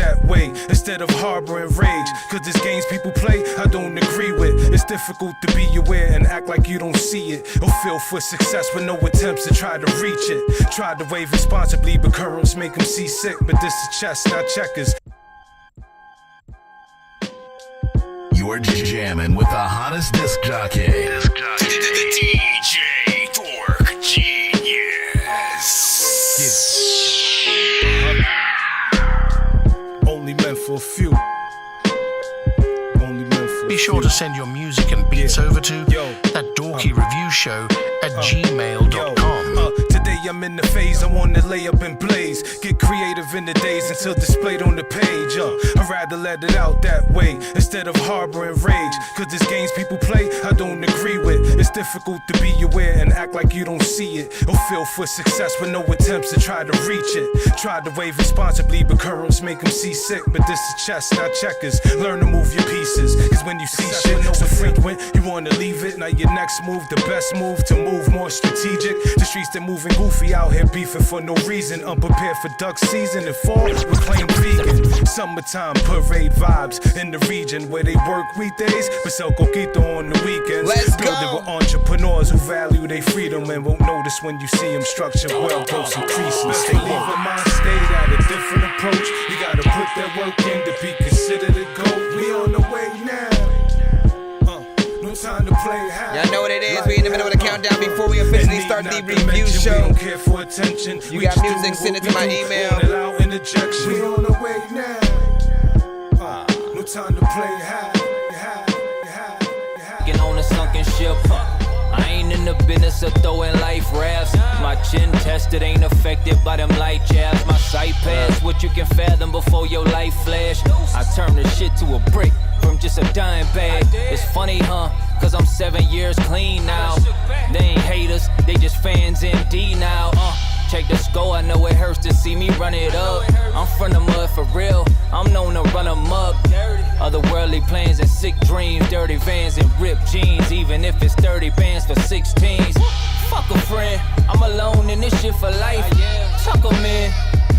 that way instead of harboring rage. Cause there's games people play I don't agree with. It's difficult to be aware and act like you don't see it, or feel for success with no attempts to try to reach it. Tried to wave responsibly, but currents make them seasick. But this is chess, not checkers. You're jamming with the hottest disc jockey. DJ Dork Genius. Only meant for a few. Only meant for a Be few. sure to send your music and beats over to That Dorky Review Show at gmail.com. Today I'm in the phase, I wanna lay up and blaze. Get creative in the days until displayed on the page. I'd rather let it out that way instead of harboring rage. Cause there's games people play I don't agree with. It's difficult to be aware and act like you don't see it, or feel for success with no attempts to try to reach it. Tried to wave responsibly, but currents make them seasick. But this is chess, not checkers. Learn to move your pieces. Cause when you see shit so frequent, you wanna leave it. Now your next move, the best move to move more strategic. The streets that moving goofy out here beefing for no reason. Unprepared for duck season and fall, we claim vegan. Summertime parade vibes in the region where they work weekdays but sell coquito on the weekends. Let's Building go. with entrepreneurs who value their freedom and won't notice when you see them structured well, growth increasing. Stay leave a mind state at a different approach. You gotta put that work in to be considered a goal. We on the way now. No time to play high. Y'all know what it is. We in the middle of the countdown before we officially start the review show. We don't care for attention. You got music, send it to my email. We on the way now. No time to play high. Get on a sunken ship. I ain't in the business of throwing life rafts. My chin tested ain't affected by them light jabs. My sight past what you can fathom before your life flash. I turn the shit to a brick from just a dime bag. It's funny, huh? Cause I'm 7 years clean now. They ain't haters, they just fans MD now. Check the score, I know it hurts to see me run it up. I'm from the mud for real, I'm known to run 'em up. Otherworldly plans and sick dreams, dirty vans and ripped jeans. Even if it's 30 bands for 16s. Fuck a friend, I'm alone in this shit for life. Tuck 'em in,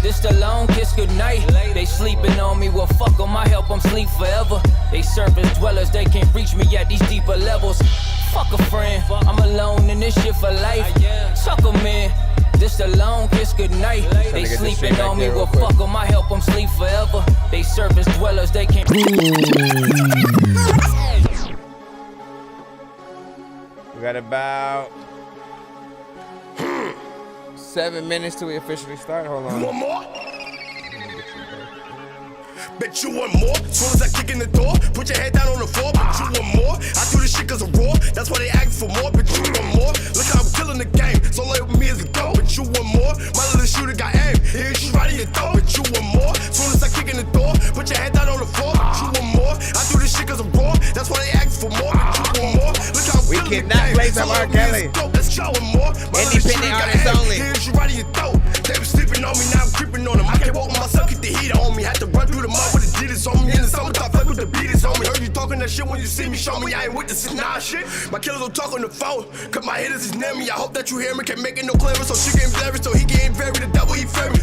this the long kiss goodnight. They sleeping on me, well fuck 'em, I help 'em sleep forever. They surface dwellers, they can't reach me at these deeper levels. Fuck a friend, I'm alone in this shit for life. Tuck 'em in, this the long kiss goodnight. They sleeping on me, well fuck 'em, I help 'em sleep forever. They surface dwellers, they can't. We got about 7 minutes till we officially start. Hold on. You want more? Bet you want more. Soon as I kick in the door, put your head down on the floor. Bet you want more. I do this shit cause I'm raw. That's why they ask for more. Bet you want more. Look how I'm killing the game. So lay with me as a go. Bet you want more. My little shooter got aim. Here she's right in your throat. Bet you want more. Soon as I kick in the door, put your head down on the floor. Bet you want more. I do this shit cause I'm raw. That's why they ask for more. Bet you want more. Look how I'm We killing the cannot game. play some R. Kelly. Let's show him more. My little Independent shooter got artists aim. only. Here she's right in your throat. They been sleeping on me, now I'm creeping on them. I can't walk with myself, keep the heat on me. Had to run through the mud with the Adidas on me. In the summertime, fuck with the beaters on me. Heard you talking that shit when you see me, show me I ain't with this nah shit. My killers don't talk on the phone, cause my hitters is near me. I hope that you hear me, can't make it no clearer. So she getting blurry, so he getting very, the devil he fear me.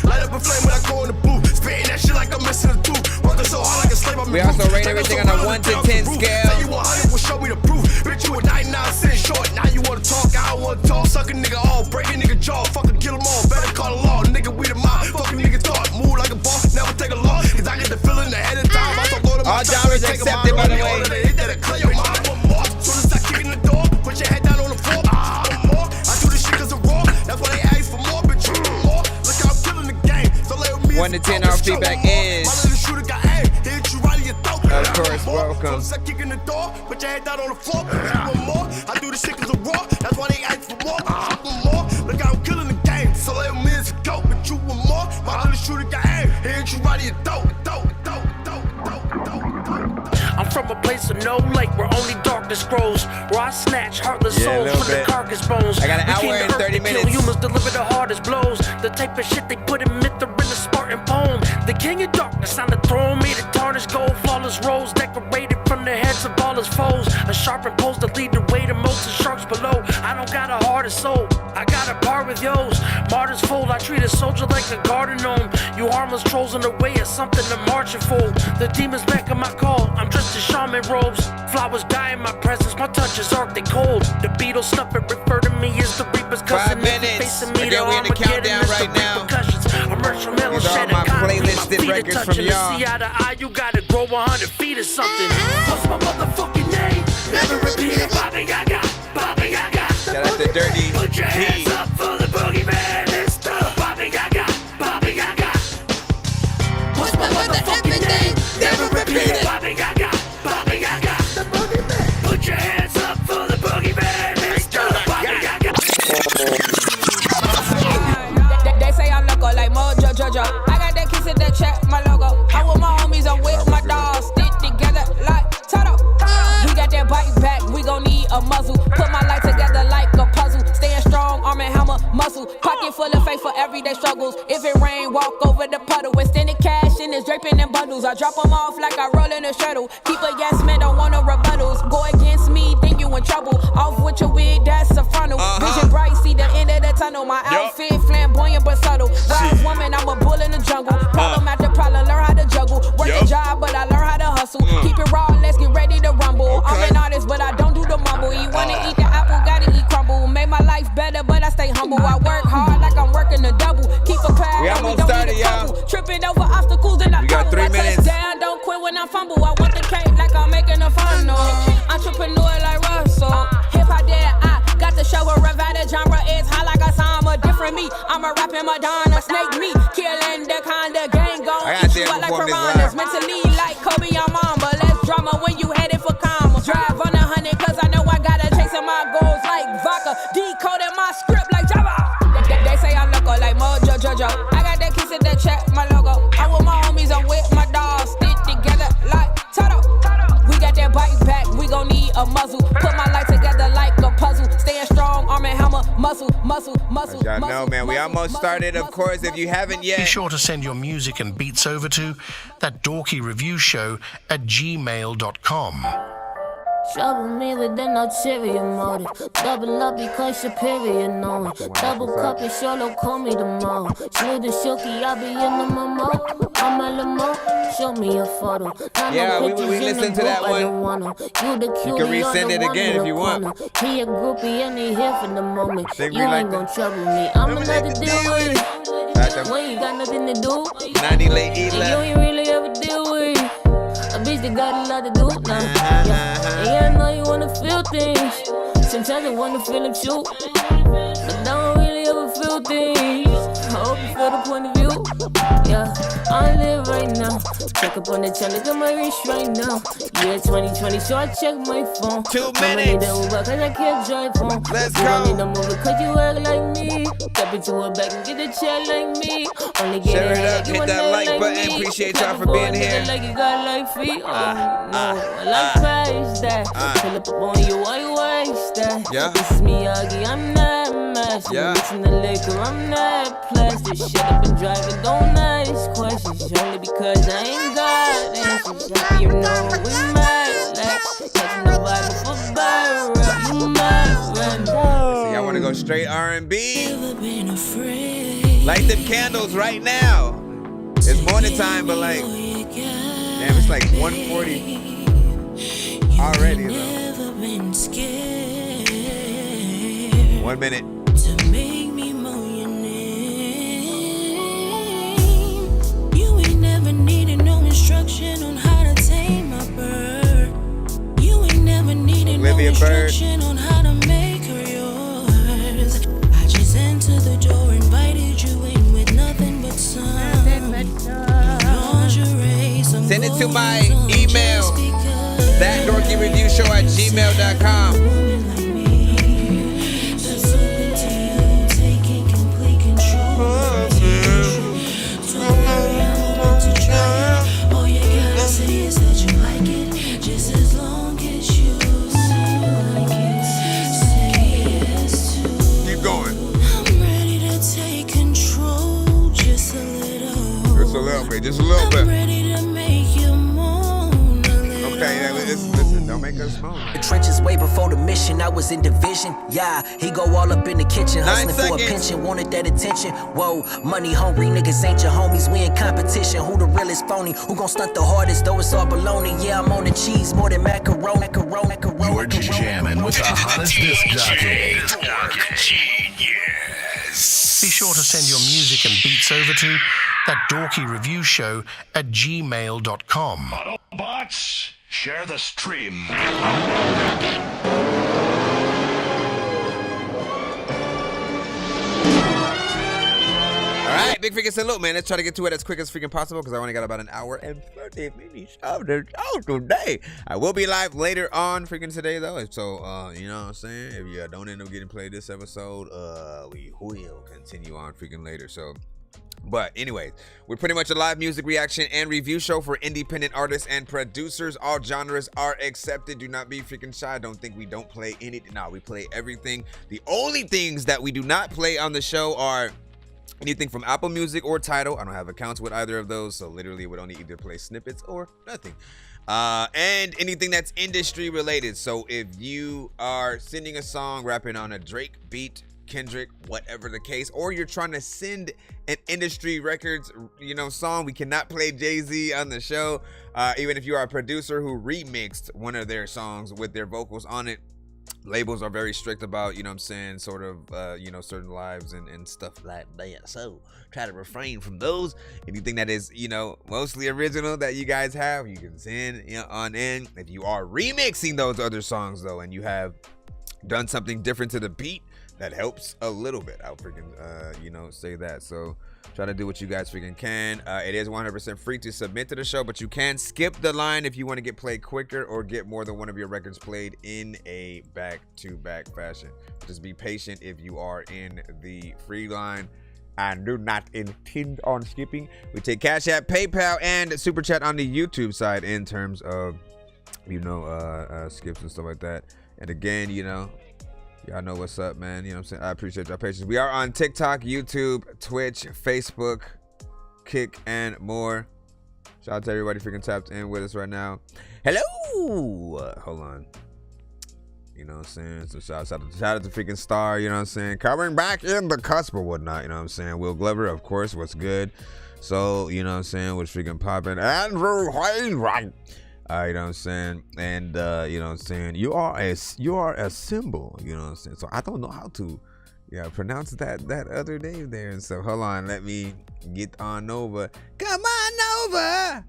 Light up a flame when I go in the booth. Spitting that shit like I'm missing a tooth. Working so hard like a slave, I'm We also rate everything on a 1 to 10 scale. Say you 100, well show me the proof. Bitch, you a 99 cent short. Now you wanna talk, I don't wanna talk. Suck a nigga off, break a nigga jaw. Fucking kill them all, better call the law. Nigga, we the mob. Fucking nigga talk, move like a boss, never take a loss. Cause I get the feeling ahead of time. I don't go to my All genres accepted, by the way. Soon as I kick in the door, put your head down on the floor. More. I do this shit cause I'm raw. That's why they ask for more, bitch. You want more. Look how I'm killing the game. So lay with me. 1 to 10, our feedback is, My little shooter got aim. Hit you right in your throat. of course, welcome. Soon as I kick in the door, put your head down on the floor. You want more. I do this shit cause I'm raw. That's why they ask for more. You want more. Look how I'm killing the game. So lay with me as a goat. But you want more. My little shooter got aim. Hit you right in your throat. I'm from a place of no light where only darkness grows. Where I snatch heartless Yeah, a souls little from the bit. carcass bones. I got an We hour came to and earth 30 to kill minutes. humans, deliver the hardest blows. The type of shit they put in myth or in a Spartan poem. The king of darkness on the throne, made of tarnished gold. Flawless rose decorated from the heads of all his foes. A sharpened pose to lead the way to most of sharks below. I don't got a heart or soul, I got a part with yours. Martyrs heart is full. I treat a soldier like a garden gnome. You harmless trolls in the way of something to march and for. The demons back in my call. I'm dressed in shaman robes. Flowers die in my presence. My touch is arctic cold. The Beatles snuff it. Refer to me as the Reaper's cousin. 5 minutes. Again, we're in the countdown right now. These are all my playlisted records from y'all. See eye to eye, you gotta grow 100 feet or something. What's my motherfucking name? Never repeat it. Bobby Gaga. Bobby Gaga. Shout out to Dirty Put your hands P. up for the boogeyman. It's the Bobby Gaga. Bobby Gaga. What's my motherfucking name? Never repeat it. Bobby Gaga. Bobby Gaga. The boogeyman. Put your hands up for the boogeyman. It's the Bobby Gaga. They say I'm loco like Mojo Jojo. I got that kiss in the check, my logo. I'm with my homies, I'm with my dogs. Stick together like Toto. We got that bite back, we gon' need a muzzle. Put my life together like a puzzle. Staying strong, arm and hammer, muscle. Pocket full of faith for everyday struggles. If it rain, walk over the puddle. Extended cash in it's draping in bundles. I drop them off like I roll in a shuttle. Keep a yes man, don't want no rebuttals. Go against me, think you in trouble. Off with your wig, that's a frontal. Vision bright, see the end of the tunnel. My outfit flamboyant but subtle. Wise woman, I'm a bull in the jungle. Problem after problem, learn how to juggle. Work the job, but I learn how to hustle. Keep it raw, let's get ready to rumble. I'm an artist, but I don't do the mumble. You wanna eat the apple, gotta eat crumble. Make my life better, but I stay humble. I work hard like I'm working a double. Keep a crowd, We and almost don't started, need a couple. y'all. Tripping over obstacles and I We got 3 minutes. Down, don't quit when I fumble. I want the cake like I'm making a funnel. Entrepreneur like Russell. Hip hop dad, I got to show a revival genre is high like a summer. Different me, I'm a rapping Madonna. Snake me, killing the kind of gang gon' I gotta eat see you her up like perform this piranhas. live. Mentally like Kobe, I'm on, but less drama when you headed for karma. Drive on 100 cause I know I gotta chasing my goals like vodka. Decoding my script like Java. They say I'm loco like Mojo Jojo. I got that kiss in the check, my logo. I'm with my homies, I'm with my dogs. Stick together like Toto. We got that bite back, we gon' need a muzzle. Put my life together like a puzzle. Staying strong, arm and hammer, muscle. Y'all know, man, we almost started. Of course, if you haven't Be yet, sure to send your music and beats over to ThatDorkyReviewShow@gmail.com. Trouble me with an ulterior motive. Double up because superior knowing. Double cup and solo call me tomorrow. Slew the shooky, I be in the memo. I'm a limo, show me a photo. Yeah, we listened to that one. You the cutie, you can resend it again if you want. He a groupie and he here for the moment. Think You we like ain't gon' that? trouble me. I'ma Never let let it the deal deal with with it. That's When you got nothing to do. 90 late And you left. ain't really ever deal with it. A bitch that got a lot to do now. Yeah, I know you wanna feel things. Sometimes I wanna feel them too. But I don't really ever feel things. I hope you feel the point of view. Yeah, I live right now. Check up on the channel, look at my wrist right now. Yeah, 2020, so I check my phone. 2 Mama need minutes. that Uber cause I can't drive home. Let's You don't go. need no mover cause you act like me. Step into a bag and get a check like me. Only get Share a it head, up, you hit wanna that like like button. me. Appreciate y'all for Boy, being nigga here. Like you got like feet. Oh, no. I like price that. Pull up on you, why you waste that? Yeah. This is Miyagi, I'm not master. Yeah. Mixing the liquor, I'm not plastic. Shut up and driving, don't ask questions. Only because I ain't got answers. You know we might lack. Catching the Bible for Byron. You might run. So y'all wanna go straight R&B? Light them candles right now. It's morning time, but like, damn, it's like 1:40 already though. 1 minute. You ain't never needed no instruction on how to tame my bird. You ain't never needed no Olivia Bird. instruction on how to make her yours. I just entered the door, invited you in with nothing but sun. Lingerie, some Send it to my clothes on email, just because. ThatDorkyReviewShow@gmail.com. Woman like me, that's open to you, taking complete control. Don't worry, I'm willing to try it. All you gotta say is that you like it, just as long as you say you like it. Say yes to. Keep going. I'm ready to take control, just a little. Just a little bit, just a little I'm bit. ready to make you moan a little. Okay, listen, don't make us moan. The trenches way before the mission, I was in division. Yeah, he go all up in the kitchen, hustling for a pension, wanted that attention. Whoa, money hungry niggas ain't your homies, we in competition. Who the realest phony? Who gon' stunt the hardest? Though it's all baloney. Yeah, I'm on the cheese more than macaroni. You're jamming with the hottest disc jockey. Be sure to send your music and beats over to ThatDorkyReviewShow at gmail.com. Autobots, share the stream. All right, big freaking salute, man. Let's try to get to it as quick as freaking possible because I only got about an hour and 30 minutes of the show today. I will be live later on freaking today, though. So, you know what I'm saying? If you don't end up getting played this episode, we will continue on freaking later. So, but anyways, we're pretty much a live music reaction and review show for independent artists and producers. All genres are accepted. Do not be freaking shy. Don't think we don't play anything. No, we play everything. The only things that we do not play on the show are anything from Apple Music or Tidal. I don't have accounts with either of those, so literally would only either play snippets or nothing. And anything that's industry related. So if you are sending a song, rapping on a Drake beat, Kendrick, whatever the case, or you're trying to send an industry records, song, we cannot play Jay-Z on the show. Even if you are a producer who remixed one of their songs with their vocals on it. Labels are very strict about, sort of, certain lives and stuff like that. So try to refrain from those. Anything that is, mostly original that you guys have, you can send on in. If you are remixing those other songs, though, and you have done something different to the beat, that helps a little bit. I'll freaking, say that. So try to do what you guys freaking can. It is 100% free to submit to the show, but you can skip the line if you want to get played quicker or get more than one of your records played in a back-to-back fashion. Just be patient if you are in the free line. I do not intend on skipping. We take Cash App, PayPal, and Super Chat on the YouTube side in terms of, skips and stuff like that. And again, y'all know what's up, man. You know what I'm saying? I appreciate your patience. We are on TikTok, YouTube, Twitch, Facebook, Kick, and more. Shout out to everybody freaking tapped in with us right now. Hello! Hold on. You know what I'm saying? So shout out to freaking Star, you know what I'm saying? Covering back in the cusp or whatnot, you know what I'm saying? Will Glover, of course, what's good? So, you know what I'm saying? What's freaking popping? Andrew Wainwright. You know what I'm saying? And you know what I'm saying? You are a symbol, you know what I'm saying? So I don't know how to pronounce that other name there. And so hold on, let me get on over. Come on over.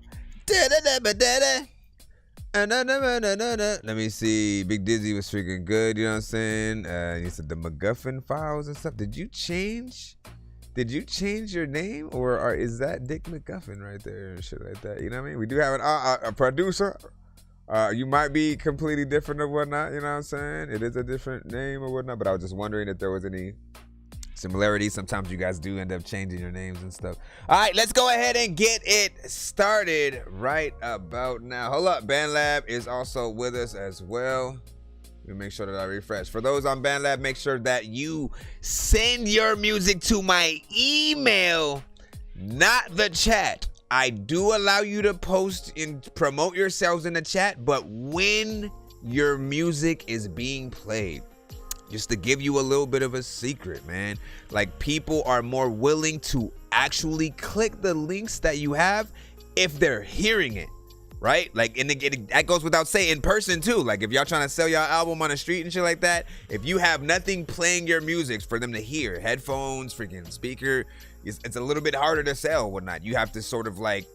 Let me see. Big Dizzy was freaking good, you know what I'm saying? You said the MacGuffin files and stuff. Did you change your name, or is that Dick McGuffin right there and shit like that? You know what I mean? We do have a producer. You might be completely different or whatnot, you know what I'm saying? It is a different name or whatnot, but I was just wondering if there was any similarities. Sometimes you guys do end up changing your names and stuff. All right, let's go ahead and get it started right about now. Hold up, BandLab is also with us as well. Let me make sure that I refresh. For those on BandLab, make sure that you send your music to my email, not the chat. I do allow you to post and promote yourselves in the chat, but when your music is being played, just to give you a little bit of a secret, man, like people are more willing to actually click the links that you have if they're hearing it. Right? Like, and that goes without saying in person too. Like, if y'all trying to sell y'all album on the street and shit like that, if you have nothing playing your music for them to hear, headphones, freaking speaker, it's a little bit harder to sell, whatnot. You have to sort of like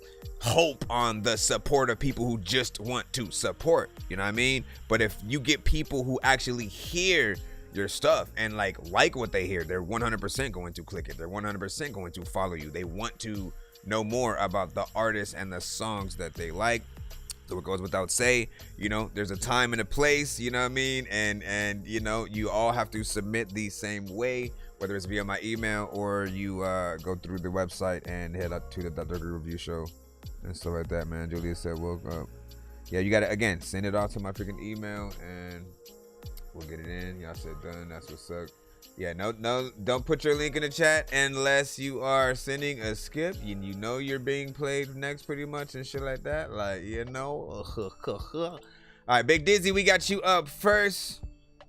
hope on the support of people who just want to support. You know what I mean? But if you get people who actually hear your stuff and like what they hear, they're 100% going to click it. They're 100% going to follow you. They want to know more about the artists and the songs that they like. So it goes without say, there's a time and a place, you know what I mean? And you all have to submit the same way, whether it's via my email or you go through the website and head up to the That Dorky Review Show and stuff like that, man. Julia said, woke up. Yeah, you got to, again, send it all to my freaking email and we'll get it in. Y'all said done. That's what's up. Yeah, no, don't put your link in the chat unless you are sending a skip and you know you're being played next pretty much and shit like that. Like, you know. All right, Big Dizzy, we got you up first.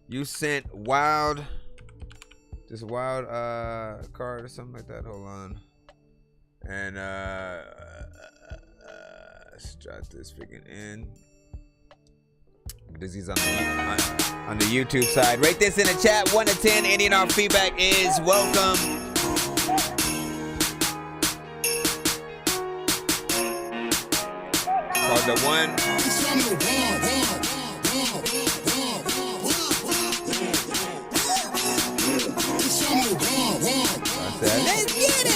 You sent this wild card or something like that. Hold on. And let's drop this freaking in. Dizzy's on the YouTube side. Rate this in the chat, 1 to 10. Any and all feedback is welcome. For the one. Let's get it.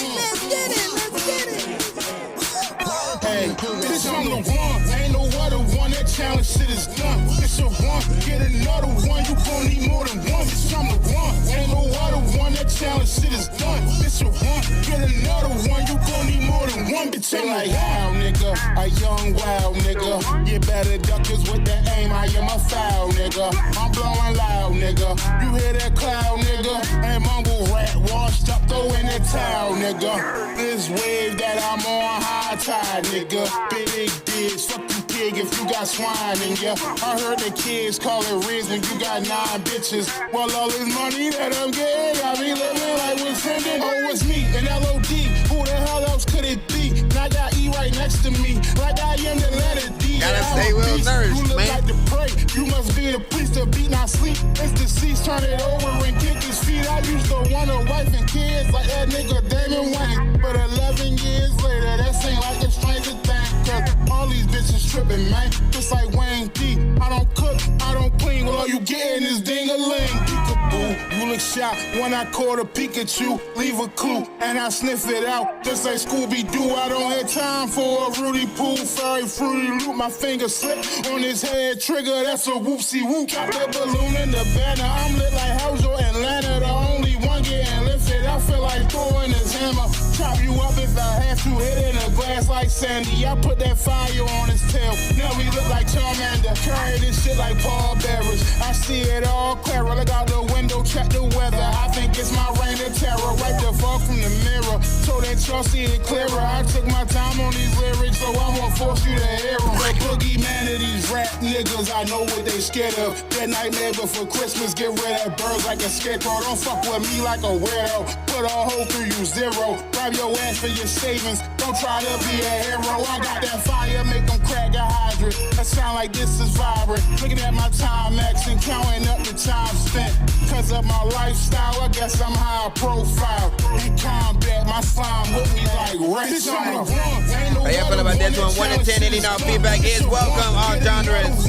Hey, bitch, I'm the one. Ain't no other one. That challenge shit is done. It's a one. Get another one. You gon' need more than one. Bitch, I'm the one. Ain't no other one. That challenge shit is done. It's a one. Get another one. You gon' need more than one. Bitch, I'm like, how, nigga? A young wild nigga. You better duck this with the aim. I am a foul nigga. I'm blowing loud, nigga. You hear that cloud, nigga? And mumble rat washed up, throw in that towel, nigga. This wave that I'm on high tide, nigga. Big digs, fuck you pig if you got swine in ya. I heard the kids call it Riz when you got 9 bitches. Well, all this money that I'm getting, I be living like we're sending. Oh, it's me and LOD. Who the hell else could it be? And I got E right next to me, like I am the letter D. Gotta stay well nourished, you look man. like the prey. You must be the priest of beat, not sleep. It's deceased, turn it over and kick his feet. I used to want a wife and kids like that nigga Damon Wayne. But 11 years later, that seemed like a stranger thing. Cause all these bitches tripping, man. Just like Wayne D. I don't cook, I don't clean. Well, all you getting is ding-a-ling. Peekaboo, you look shot when I caught a Pikachu. Leave a clue, and I sniff it out. Just like Scooby-Doo, I don't have time for a Rudy Poo. Fairy Fruity Loop, my finger slip on his head trigger. That's a whoopsie-whoop. Drop the balloon in the banner. I'm lit like Hojo Atlanta. The only one getting lifted. I feel like throwing his hammer. Chop you up if I have to. Hit in a glass like Sandy. I put that fire on his tail. Now we look like Charmander. Carry this shit like Paul Bearers. I see it all clear. Look out the window, check the weather. I think it's my reign of terror. Wipe the fog from the mirror so that y'all see it clearer. I took my time on these lyrics, so I won't force you to hear them. The boogeyman of these rap niggas, I know what they scared of. That nightmare before Christmas, get rid of birds like a scarecrow. Don't fuck with me like a weirdo. Put a hole through you, zero. Grab your ass for your savings. Don't try to be a hero. I got that fire, make them crack a hydrant. That sound like this is vibrant. Looking at my time max and counting up the time spent. Cause of my lifestyle, I guess I'm high profile. In combat, my slime with me like Rex. How y'all feel about this one? 1 to 10. Any and all feedback is welcome. All genres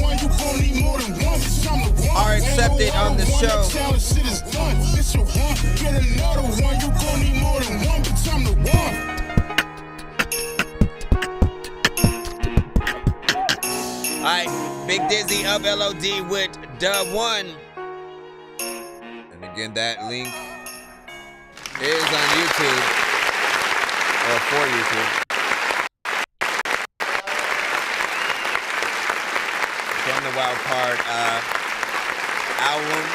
are accepted on the show. Alright, Big Dizzy of LOD with Dub 1. And again, that link is on YouTube. Or for YouTube. From the Wild Card album.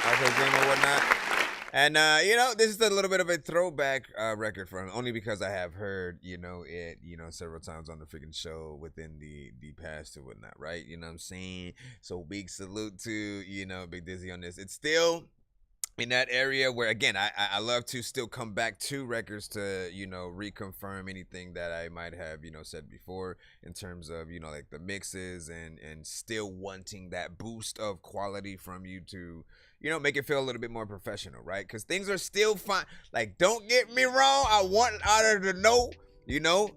Also Dream or whatnot. And, you know, this is a little bit of a throwback record for him, only because I have heard, you know, it, you know, several times on the freaking show within the past or whatnot, right? You know what I'm saying? So big salute to, you know, Big Dizzy on this. It's still in that area where, again, I love to still come back to records to, you know, reconfirm anything that I might have, you know, said before in terms of, you know, like the mixes and still wanting that boost of quality from you to, you know, make it feel a little bit more professional, right? Because things are still fine. Like, don't get me wrong. I want out of the know, you know,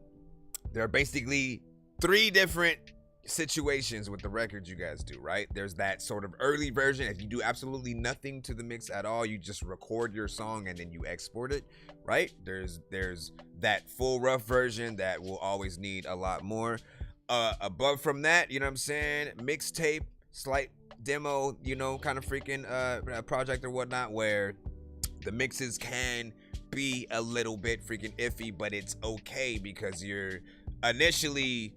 there are basically 3 different situations with the records you guys do, right? There's that sort of early version. If you do absolutely nothing to the mix at all, you just record your song and then you export it, right? There's that full rough version that will always need a lot more. Above from that, you know what I'm saying? Mixtape, slight demo, you know, kind of freaking project or whatnot, where the mixes can be a little bit freaking iffy, but it's okay because you're initially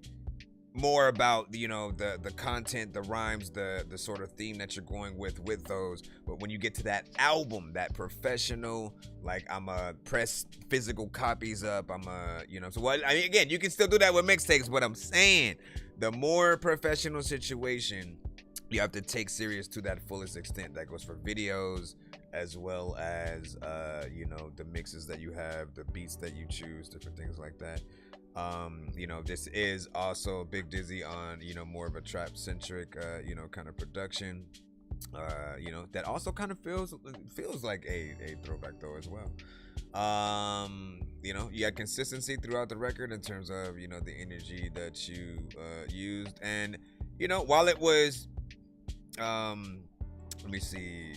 more about, you know, the content, the rhymes, the sort of theme that you're going with those. But when you get to that album, that professional, like, I'm a press physical copies up, I'm a, you know, so what I mean, again, you can still do that with mixtapes. What I'm saying, the more professional situation, you have to take serious to that fullest extent. That goes for videos as well as you know, the mixes that you have, the beats that you choose, different things like that. You know, this is also Big Dizzy on, you know, more of a trap centric you know, kind of production, you know, that also kind of feels like a throwback though as well. You know, you had consistency throughout the record in terms of, you know, the energy that you used. And, you know, while it was let me see,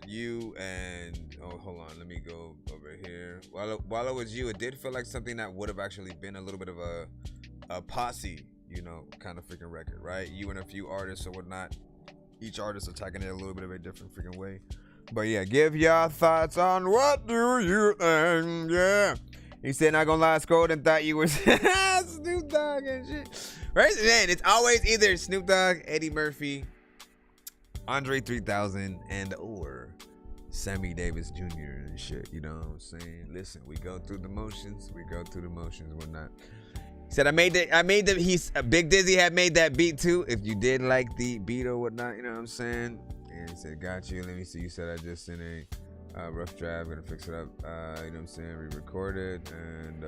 you and, oh, hold on, let me go over here. While it was you, it did feel like something that would have actually been a little bit of a posse, you know, kind of freaking record, right? You and a few artists or whatnot, each artist attacking it a little bit of a different freaking way. But yeah, give your thoughts on what do you think, yeah. He said, not gonna lie, scrolled and thought you were Snoop Dogg and shit. Right, man, it's always either Snoop Dogg, Eddie Murphy, Andre 3000, and or Sammy Davis Jr. and shit, you know what I'm saying? Listen, we go through the motions, whatnot. He said, he's Big Dizzy had made that beat too, if you did like the beat or whatnot, you know what I'm saying? And he said, got you, let me see, you said I just sent a rough draft, gonna fix it up, you know what I'm saying, re-record it, and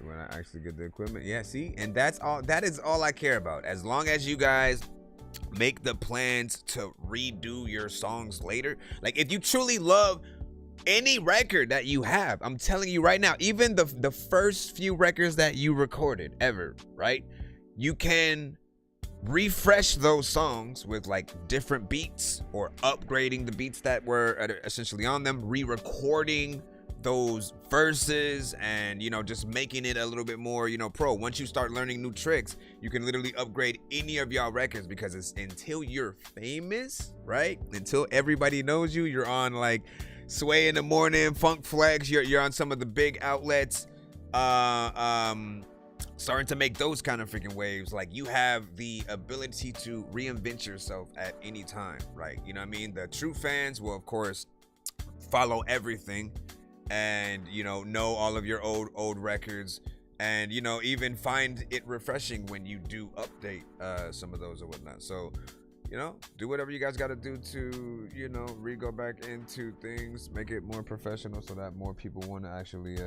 when I actually get the equipment, yeah, see? And that is all I care about. As long as you guys make the plans to redo your songs later. Like, if you truly love any record that you have, I'm telling you right now, even the first few records that you recorded ever, right? You can refresh those songs with like different beats, or upgrading the beats that were essentially on them, re-recording those verses, and, you know, just making it a little bit more, you know, pro. Once you start learning new tricks, you can literally upgrade any of y'all records, because it's until you're famous, right? Until everybody knows you, you're on like Sway in the Morning, Funk Flex, you're on some of the big outlets, starting to make those kind of freaking waves. Like, you have the ability to reinvent yourself at any time, right? You know what I mean? The true fans will, of course, follow everything, and, you know all of your old records, and, you know, even find it refreshing when you do update some of those or whatnot. So, you know, do whatever you guys got to do to, you know, go back into things, make it more professional, so that more people want to actually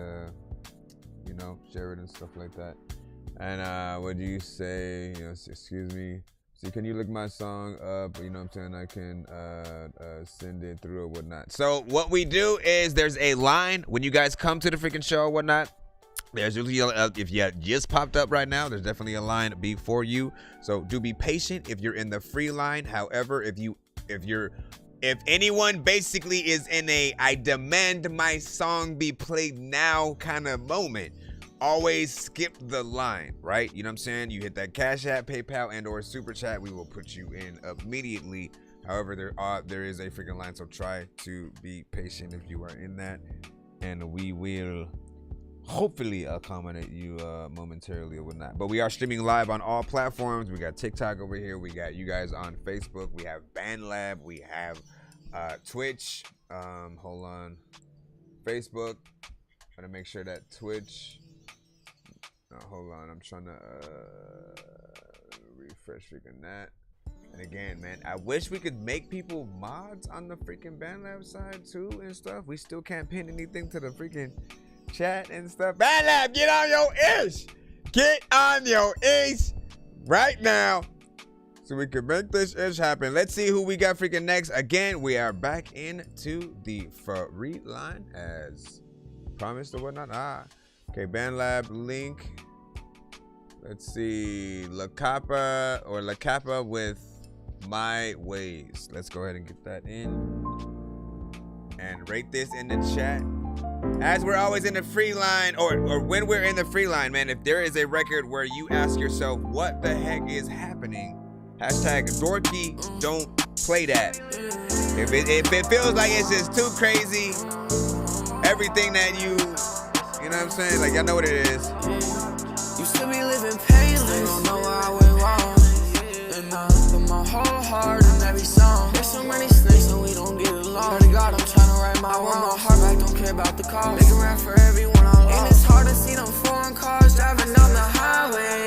you know, share it and stuff like that. And what do you say, you know, excuse me, see, can you look my song up? You know what I'm saying? I can send it through or whatnot. So what we do is, there's a line when you guys come to the freaking show or whatnot. There's usually if you just popped up right now, there's definitely a line before you. So do be patient if you're in the free line. However, if anyone basically is in a I demand my song be played now kind of moment, always skip the line, right? You know what I'm saying? You hit that Cash App, PayPal, and or Super Chat. We will put you in immediately. However, there is a freaking line, so try to be patient if you are in that, and we will hopefully accommodate you momentarily or whatnot. But we are streaming live on all platforms. We got TikTok over here. We got you guys on Facebook. We have BandLab. We have Twitch. Hold on. Facebook. Gotta make sure that Twitch. Hold on. I'm trying to refresh freaking that. And again, man, I wish we could make people mods on the freaking BandLab side too and stuff. We still can't pin anything to the freaking chat and stuff. BandLab, get on your ish. Get on your ish right now, so we can make this ish happen. Let's see who we got freaking next. Again, we are back into the free line as promised or whatnot. Okay, BandLab link. Let's see, La Capa with My Ways. Let's go ahead and get that in and rate this in the chat. As we're always in the free line, or when we're in the free line, man, if there is a record where you ask yourself, what the heck is happening? Hashtag Dorky, don't play that. If it feels like it's just too crazy, everything that you know what I'm saying? Like, y'all know what it is. You still be living painless. I don't know why about the cost. Make a rap for everyone I love. And it's hard to see them foreign cars driving down the highway.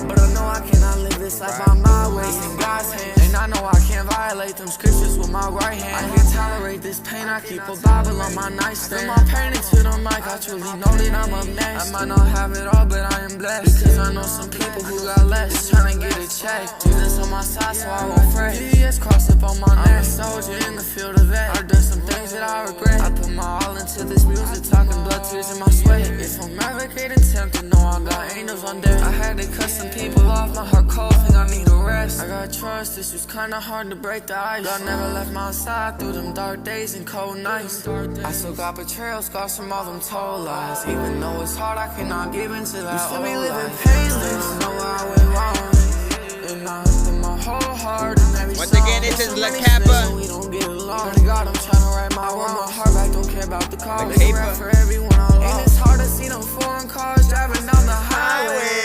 But I know I cannot live this life on my way. It's in God's hands. And I know I can't violate them scriptures with my right hand. I can't tolerate this pain, I keep a Bible on my nightstand. I my pain into the mic, I truly know that I'm up next. I might not have it all, but I am blessed. Because I know some people who got less, just trying to get a check. Jesus on my side so I won't fret. GPS crossed up on my neck. I'm a soldier in the field of vet. I've done some things that I regret. I put my all into this music, talking blood, tears in my sweat. If I'm ever getting tempted, know I got angels on deck. I had to cut some people off, my heart cold, think I need a rest. I got trust, this was kinda hard to break the ice. God never left my side through them dark days and cold nights. I still got betrayal scars from all them told lies. Even though it's hard, I cannot give into that. Used to be living painless, don't know where I went wrong. And I put my whole heart in every Once song. again, this is La Kappa. We don't get along. God, I'm trying to write my want my heart back, don't care about the cost. Make a rap for everyone I love. And it's hard to see them foreign cars driving down the highway.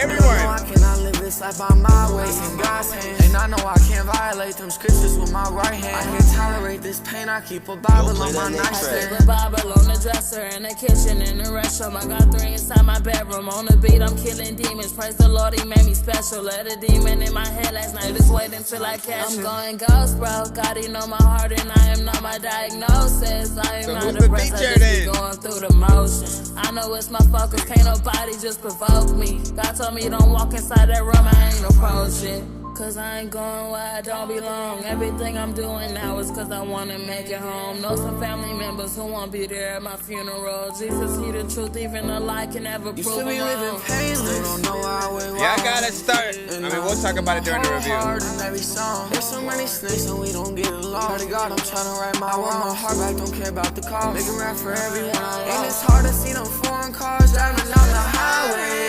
Everywhere. I cannot live this life on my way. It's in God's hands. And I know I can't violate them scriptures with my right hand. I can't tolerate this pain, I keep a Bible on my nightstand. I keep a Bible on the dresser, in the kitchen, in the restroom. I got 3 inside my bedroom. On the beat, I'm killing demons. Praise the Lord, he made me special. Let a demon in my head last night, just wait until I catch him. I'm going ghost, bro. God, he know my heart, and I am not my diagnosis. I am not depressed, I just be going through the motions. I know it's my focus, can't nobody just provoke me. God told me don't walk inside that room, I ain't approach it. Cause I ain't going where I don't belong. Everything I'm doing now is cause I wanna make it home. Know some family members who won't be there at my funeral. Jesus, he the truth, even a lie can never prove Used to be him living wrong. painless, don't know where I went wrong. Yeah, I gotta start. I mean, we'll talk about it during the review. There's so many snakes and we don't get along. Pray to God, I'm trying to right my want my heart back, don't care about the cost. Make a rap for everyone I love. And it's hard to see them foreign cars driving down the highway.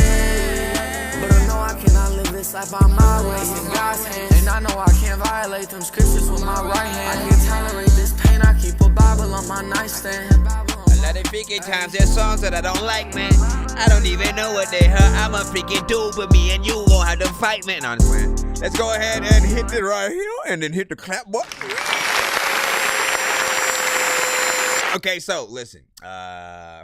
But I know I cannot live this life on my way. It's in God's hands. And I know I can't violate them scriptures with my right hand. I can't tolerate this pain, I keep a Bible on my nightstand. A lot of freaking times there's songs that I don't like, man. I don't even know what they hurt. I'm a freaking dude, but me and you gon' have to fight, man. No, I'm just playing. Let's go ahead and hit it right here and then hit the clap button. Okay, so listen.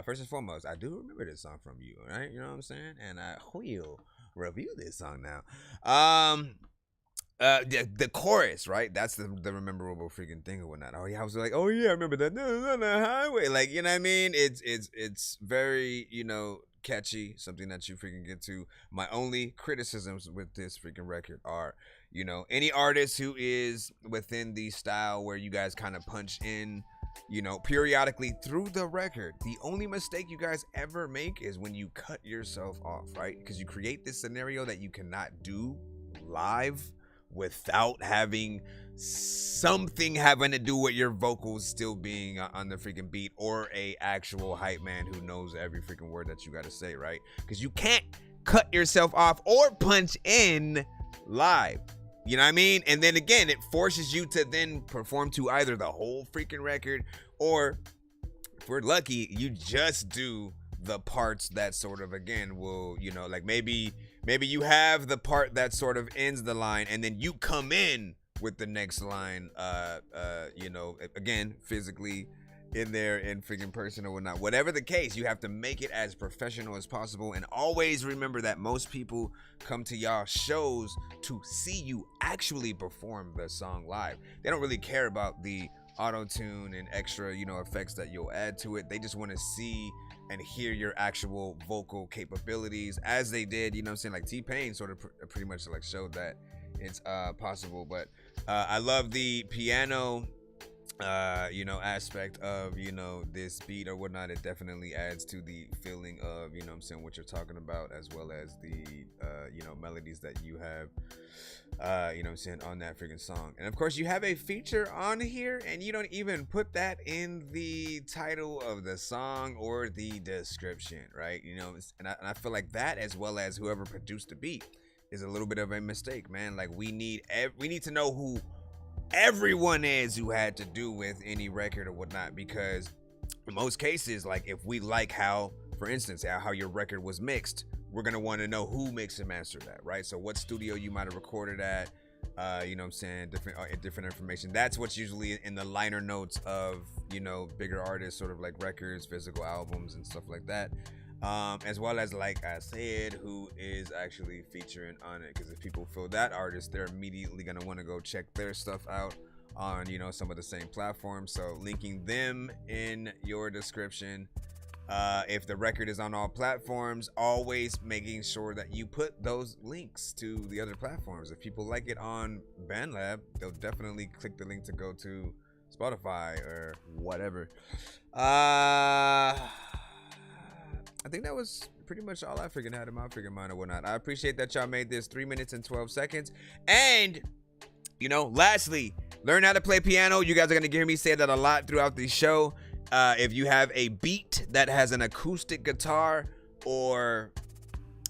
First and foremost, I do remember this song from you, right? You know what I'm saying? And I will review this song now. The chorus, right? That's the memorable freaking thing or whatnot. Oh yeah, I was like, oh yeah, I remember that. No, on the highway, like, you know what I mean? It's very, you know, catchy, something that you freaking get to. My only criticisms with this freaking record are, you know, any artist who is within the style where you guys kind of punch in, you know, periodically through the record. The only mistake you guys ever make is when you cut yourself off, right? Because you create this scenario that you cannot do live without having something having to do with your vocals still being on the freaking beat, or a actual hype man who knows every freaking word that you got to say, right? Because you can't cut yourself off or punch in live. You know what I mean? And then again, it forces you to then perform to either the whole freaking record, or if we're lucky, you just do the parts that sort of, again, will, you know, like maybe you have the part that sort of ends the line and then you come in with the next line, you know, again, physically in there in freaking person or whatnot. Whatever the case, you have to make it as professional as possible, and always remember that most people come to y'all shows to see you actually perform the song live. They don't really care about the auto-tune and extra, you know, effects that you'll add to it. They just want to see and hear your actual vocal capabilities, as they did, you know what I'm saying? Like T-Pain sort of pretty much like showed that it's possible. But I love the piano you know, aspect of, you know, this beat or whatnot. It definitely adds to the feeling of, you know what I'm saying, what you're talking about, as well as the you know, melodies that you have, you know what I'm saying, on that freaking song. And of course you have a feature on here, and you don't even put that in the title of the song or the description, right? You know, and I feel like that, as well as whoever produced the beat, is a little bit of a mistake, man. Like, we need to know who everyone is who had to do with any record or whatnot, because in most cases, like, if we like how, for instance, how your record was mixed, we're gonna want to know who mixed and mastered that, right? So what studio you might have recorded at, you know what I'm saying, different information. That's what's usually in the liner notes of, you know, bigger artists, sort of like records, physical albums and stuff like that. As well as, like I said, who is actually featuring on it, because if people feel that artist, they're immediately gonna want to go check their stuff out on, you know, some of the same platforms. So linking them in your description. If the record is on all platforms, always making sure that you put those links to the other platforms. If people like it on BandLab, they'll definitely click the link to go to Spotify or whatever. I think that was pretty much all I freaking had in my freaking mind or whatnot. I appreciate that y'all made this 3 minutes and 12 seconds. And, you know, lastly, learn how to play piano. You guys are going to hear me say that a lot throughout the show. If you have a beat that has an acoustic guitar or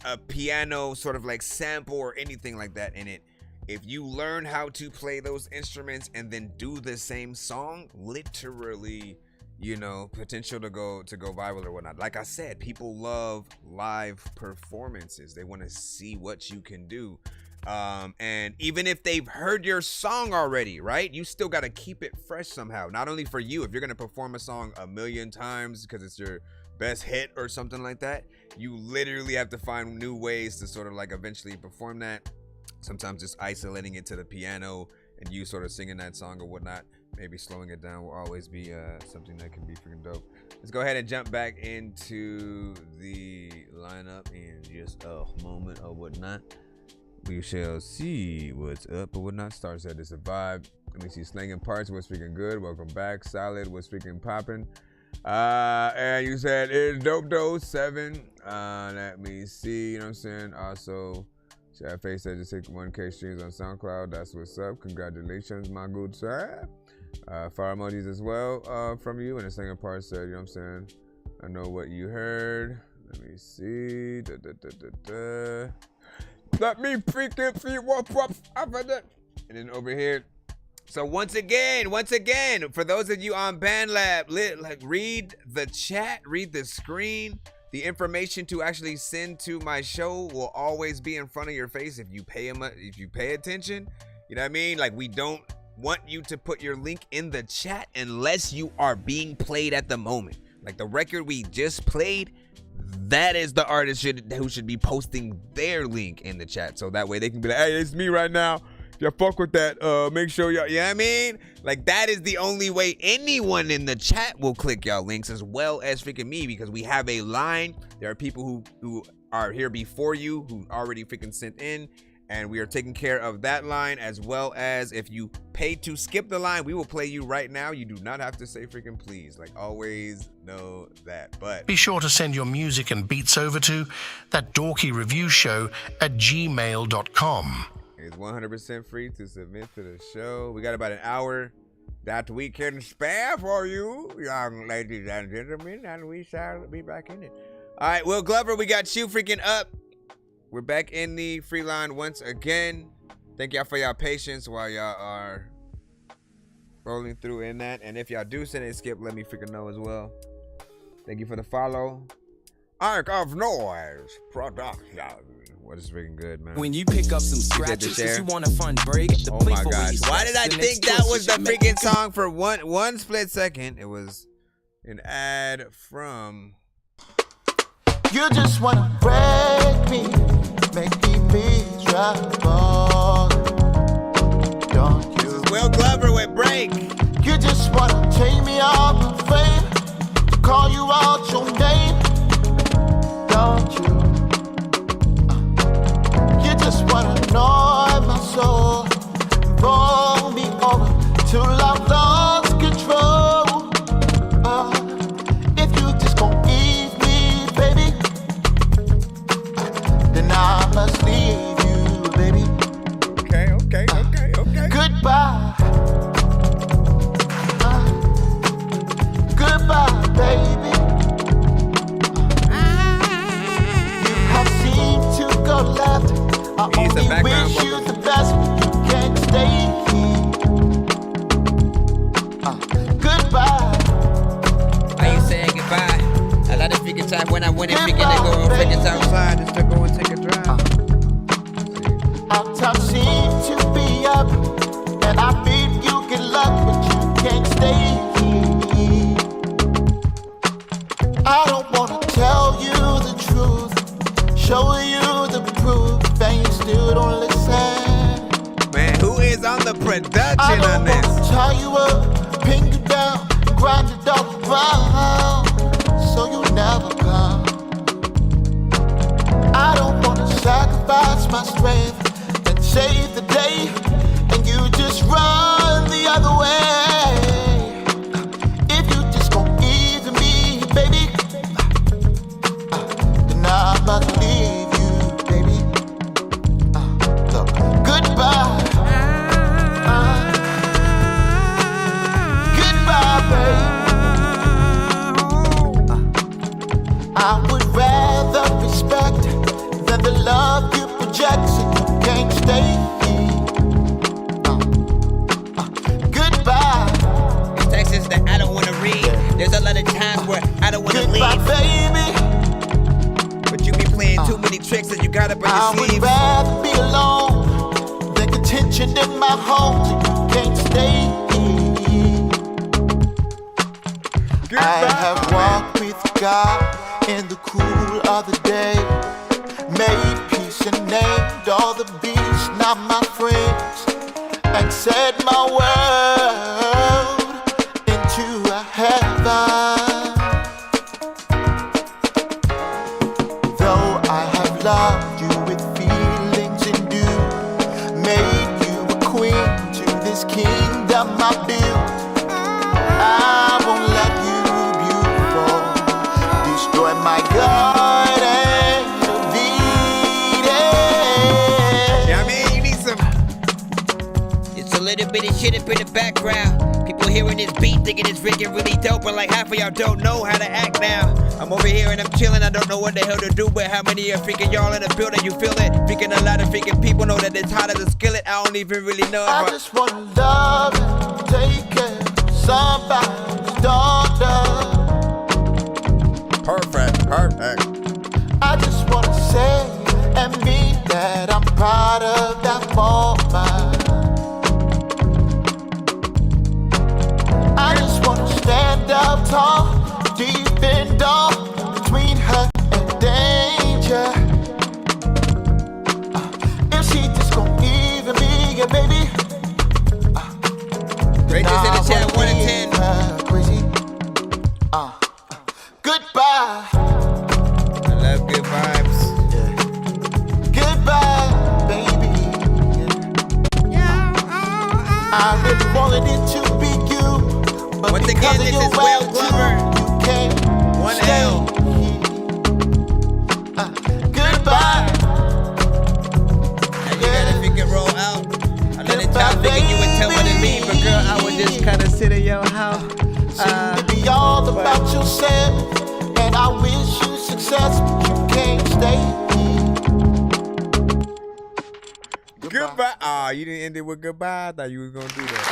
a piano sort of like sample or anything like that in it, if you learn how to play those instruments and then do the same song, literally, you know, potential to go viral or whatnot. Like I said, people love live performances. They want to see what you can do. And even if they've heard your song already, right, you still got to keep it fresh somehow. Not only for you, if you're going to perform a song 1,000,000 times because it's your best hit or something like that, you literally have to find new ways to sort of like eventually perform that. Sometimes just isolating it to the piano and you sort of singing that song or whatnot. Maybe slowing it down will always be something that can be freaking dope. Let's go ahead and jump back into the lineup in just a moment or whatnot. We shall see what's up or whatnot. Star said to survive. Let me see. Slanging parts. What's freaking good? Welcome back. Solid. What's freaking popping? And you said it's dope though. 7. Let me see. You know what I'm saying? Also, Chad Face said just hit 1K streams on SoundCloud. That's what's up. Congratulations, my good sir. Fire emojis as well from you. And the second part said, you know what I'm saying, I know what you heard. Let me see. Let me freaking see what's after that. And then over here. So once again, for those of you on BandLab, like read the chat, read the screen. The information to actually send to my show will always be in front of your face if you pay attention. You know what I mean? Like, we don't want you to put your link in the chat unless you are being played at the moment. Like the record we just played, that is the artist who should be posting their link in the chat. So that way they can be like, hey, it's me right now. If y'all fuck with that, make sure y'all, you know what I mean? Like, that is the only way anyone in the chat will click y'all links, as well as freaking me, because we have a line. There are people who are here before you who already freaking sent in, and we are taking care of that line, as well as if you pay to skip the line, we will play you right now. You do not have to say freaking please. Like, always know that. But be sure to send your music and beats over to ThatDorkyReviewShow at gmail.com. It's 100% free to submit to the show. We got about an hour that we can spare for you, young ladies and gentlemen, and we shall be back in it. All right, Will Glover, we got you freaking up. We're back in the free line once again. Thank y'all for y'all patience while y'all are rolling through in that. And if y'all do send a skip, let me freaking know as well. Thank you for the follow. Arc of Noise Production. What is freaking good, man? When you pick up some scratches, you want a fun break. Oh my gosh. Why did I think that was the freaking song for one split second? It was an ad from... You just wanna break me, make me miserable. Don't you? This is Will Glover with Break. You just wanna take me off the fame, call you out your name. Don't you? You just wanna annoy my soul, roll me over till I've lost control. If you just gon' eat me, baby, then I must leave you, baby. Okay. Goodbye. Goodbye, baby. You have seemed to go left. I only wish you the best, but you can't stay here. Goodbye. How you saying goodbye? A lot of freaking time when I went and freaking they go freaking outside just to go and take a drive. Our time seems to be me up, and I mean you get luck, but you can't stay here. I don't wanna tell you the truth, show you the proof, and you still don't listen. Man, who is on the production on this? I don't wanna tie you up, pin you down, grind it all around, so you never come. I don't wanna sacrifice my strength and save the day, and you just run the other way. If you just gon' give to me, baby, then I must leave you, baby. So goodbye, goodbye, baby. I would rather respect than the love you project, so you can't stay here. Goodbye. This text is that I don't want to read. There's a lot of times where I don't want to Goodbye, leave. baby. But you be playing too many tricks that you got up on I your would sleeves. rather be alone than contention in my home, so you can't stay here. I have walked with God in the cool of the day, made peace and named all the beasts not my friends, and set my world into a heaven. Though I have loved you with feelings and do, made you a queen to this kingdom I built, I won't let you, beautiful, destroy my garden of Eden. Yeah, I mean, you need some. It's a little bit of shit up in the background. People hearing this beat thinking it's freaking really dope, but like half of y'all don't know how to act now. I'm over here and I'm chilling, I don't know what the hell to do, but how many of freaking y'all in the building, you feel it? Freaking a lot of freaking people know that it's hot as a skillet. I don't even really know. I just wanna love and take care of somebody's daughter. Perfect. I just wanna say and mean that I'm proud of that moment. I just wanna stand up tall, defend all between her and danger. If she just gon' give me a baby, Rate this in the chat, 1 to 10. Crazy. Goodbye. I love good vibes. Goodbye, baby. I really wanted it to be you, but Once because again, of this your is Will Glover. you can't 1 stay. L. Goodbye. And you gotta freaking roll out. A lot of times thinking you would tell me to leave, but girl, I would just kind of sit in your house. Seem to be all about yourself, and I wish you success, but you can't stay here. Goodbye. Aw, you didn't end it with goodbye. I thought you was gonna do that.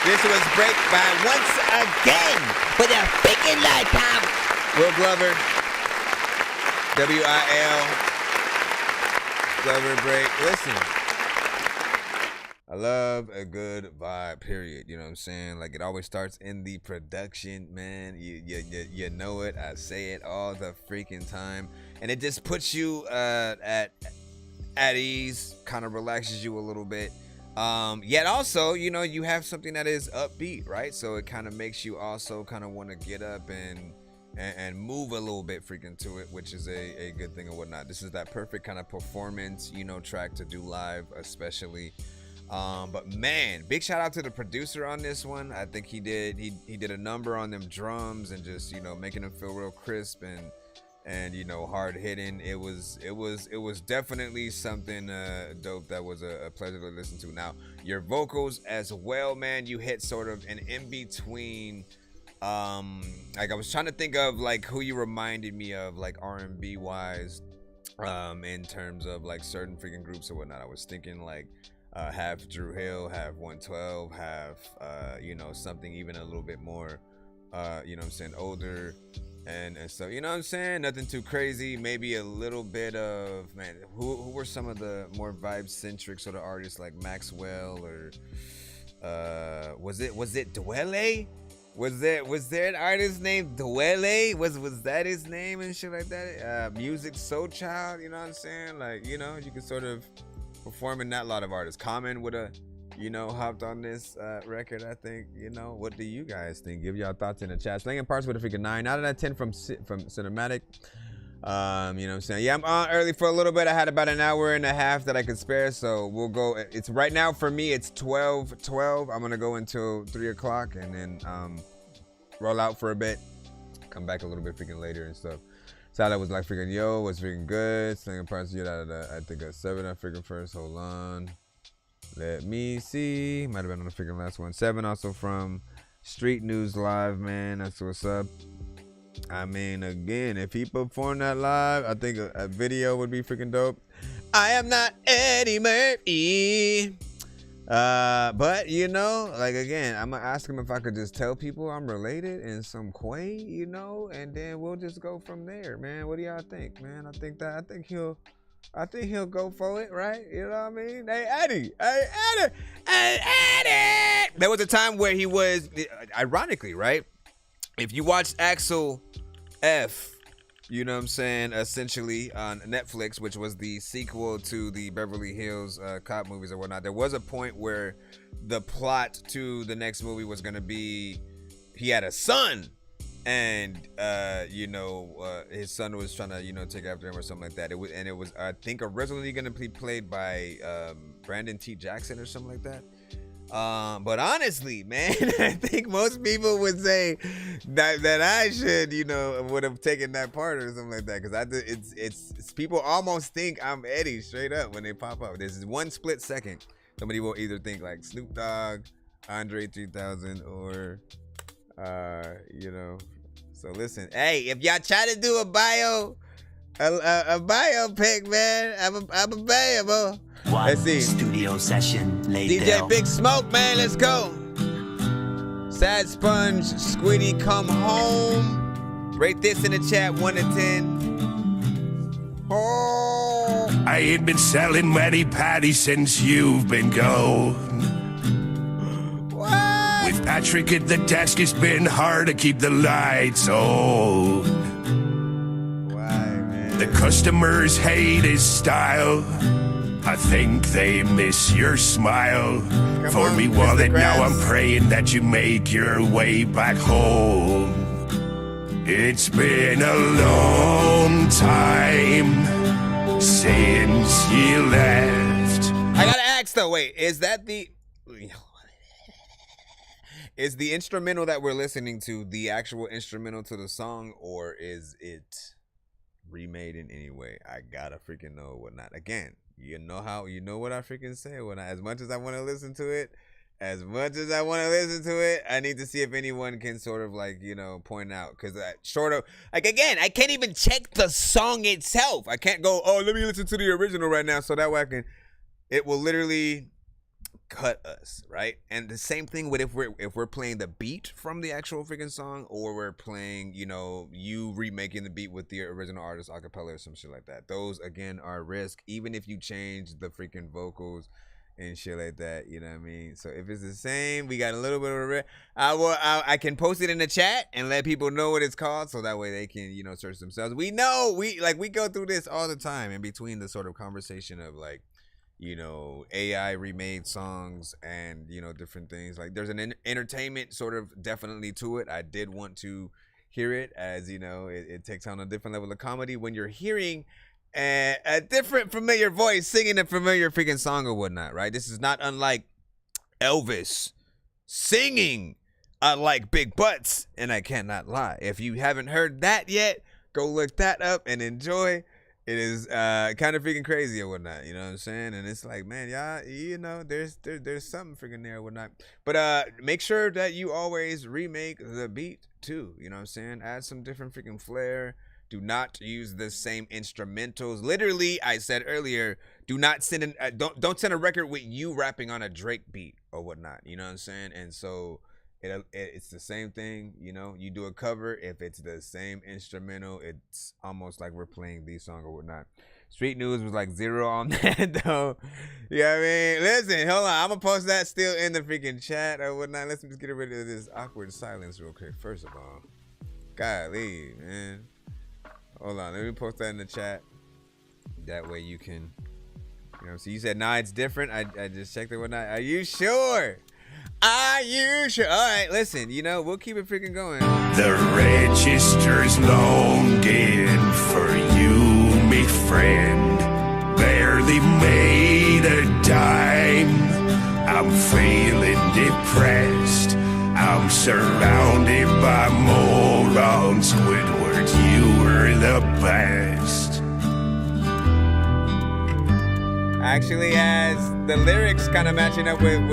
This was Break by once again for the freaking lifetime. Will Glover, W-I-L, Glover Break. Listen, I love a good vibe, period. You know what I'm saying? Like, it always starts in the production, man. You know it. I say it all the freaking time. And it just puts you at ease, kind of relaxes you a little bit. Yet also, you know, you have something that is upbeat, right? So it kind of makes you also kind of want to get up and move a little bit freaking to it, which is a good thing and whatnot. This is that perfect kind of performance, you know, track to do live, especially. But man, big shout out to the producer on this one. I think he did a number on them drums and just, you know, making them feel real crisp and you know, hard hitting. It was definitely something dope that was a pleasure to listen to. Now your vocals as well, man, you hit sort of an in between. Like, I was trying to think of like who you reminded me of, like R&B wise, in terms of like certain freaking groups or whatnot. I was thinking like half Drew Hill, half 112, half you know, something even a little bit more you know what I'm saying, older, And so, you know what I'm saying? Nothing too crazy. Maybe a little bit of, man, who were some of the more vibe-centric sort of artists like Maxwell or was it Dwele? Was there an artist named Dwele? Was that his name and shit like that? Music Soul Child, you know what I'm saying? Like, you know, you can sort of perform in that. A lot of artists. Common would have, you know, hopped on this record, I think. You know, what do you guys think? Give y'all thoughts in the chat. Slinging Parts with a freaking 9 out of 10 from Cinematic. You know what I'm saying? Yeah, I'm on early for a little bit. I had about an hour and a half that I could spare, so we'll go. It's right now for me, it's 12. I'm gonna go until 3 o'clock and then roll out for a bit. Come back a little bit freaking later and stuff. Salah was like freaking yo, was freaking good. Slinging Parts, you out of the, I think a 7 I figured first. Hold on. Let me see. Might have been on the freaking last one. 7 also from Street News Live, man. That's what's up. I mean, again, if he performed that live, I think a video would be freaking dope. I am not Eddie Murphy. But, you know, like, again, I'm going to ask him if I could just tell people I'm related in some way, you know, and then we'll just go from there, man. What do y'all think, man? I think he'll go for it, right? You know what I mean? Hey, Eddie. There was a time where he was, ironically, right? If you watched Axel F, you know what I'm saying, essentially on Netflix, which was the sequel to the Beverly Hills cop movies or whatnot, there was a point where the plot to the next movie was going to be he had a son and, you know, his son was trying to, you know, take after him or something like that. It was I think, originally going to be played by Brandon T. Jackson or something like that. But honestly, man, I think most people would say that I should, you know, would have taken that part or something like that. Cause it's people almost think I'm Eddie straight up when they pop up. There's one split second. Somebody will either think like Snoop Dogg, Andre 3000, or, you know, so listen, hey, if y'all try to do a biopic, man, I'm available. Let's see. Studio session later. DJ Big Smoke, man, let's go. Sad Sponge, Squiddy, come home. Rate this in the chat, 1 to 10. Oh. I ain't been selling many patties since you've been gone. What? With Patrick at the desk, it's been hard to keep the lights on. Why, man? The customers hate his style. I think they miss your smile. For me, wallet, now I'm praying that you make your way back home. It's been a long time since you left. I gotta ask though, wait, is the instrumental that we're listening to the actual instrumental to the song, or is it remade in any way? I gotta freaking know what not. Again, you know what I freaking say when as much as I want to listen to it, I need to see if anyone can sort of like, you know, point out, because short of, like, again, I can't even check the song itself. I can't go, oh, let me listen to the original right now, so that way it will literally cut us, right? And the same thing with if we're playing the beat from the actual freaking song, or we're playing, you know, you remaking the beat with the original artist a cappella or some shit like that. Those again are risk, even if you change the freaking vocals and shit like that, you know what I mean? So if it's the same, we got a little bit of a risk. I can post it in the chat and let people know what it's called, so that way they can, you know, search themselves. We know we go through this all the time in between the sort of conversation of like, you know, AI remade songs and, you know, different things. Like there's an entertainment sort of definitely to it. I did want to hear it, as, you know, it takes on a different level of comedy when you're hearing a different familiar voice singing a familiar freaking song or whatnot, right? This is not unlike Elvis singing like Big Butts, and I cannot lie. If you haven't heard that yet, go look that up and enjoy. It is kind of freaking crazy or whatnot, you know what I'm saying? And it's like, man, y'all, you know, there's something freaking there or whatnot. But make sure that you always remake the beat too, you know what I'm saying? Add some different freaking flair. Do not use the same instrumentals. Literally, I said earlier, do not send don't send a record with you rapping on a Drake beat or whatnot, you know what I'm saying? And so It's the same thing, you know. You do a cover, if it's the same instrumental, it's almost like we're playing the song or whatnot. Street News was like 0 on that though. You know what I mean? Listen, hold on. I'm gonna post that still in the freaking chat or whatnot. Let's just get rid of this awkward silence real quick. First of all, golly, man. Hold on, let me post that in the chat. That way you can, you know. So you said, nah, it's different. I just checked it whatnot. Are you sure? Are you sure? All right, listen, you know, we'll keep it freaking going. The register's longing for you, me friend. Barely made a dime. I'm feeling depressed. I'm surrounded by morons. Squidward, you were the best. Actually, as the lyrics kind of matching up with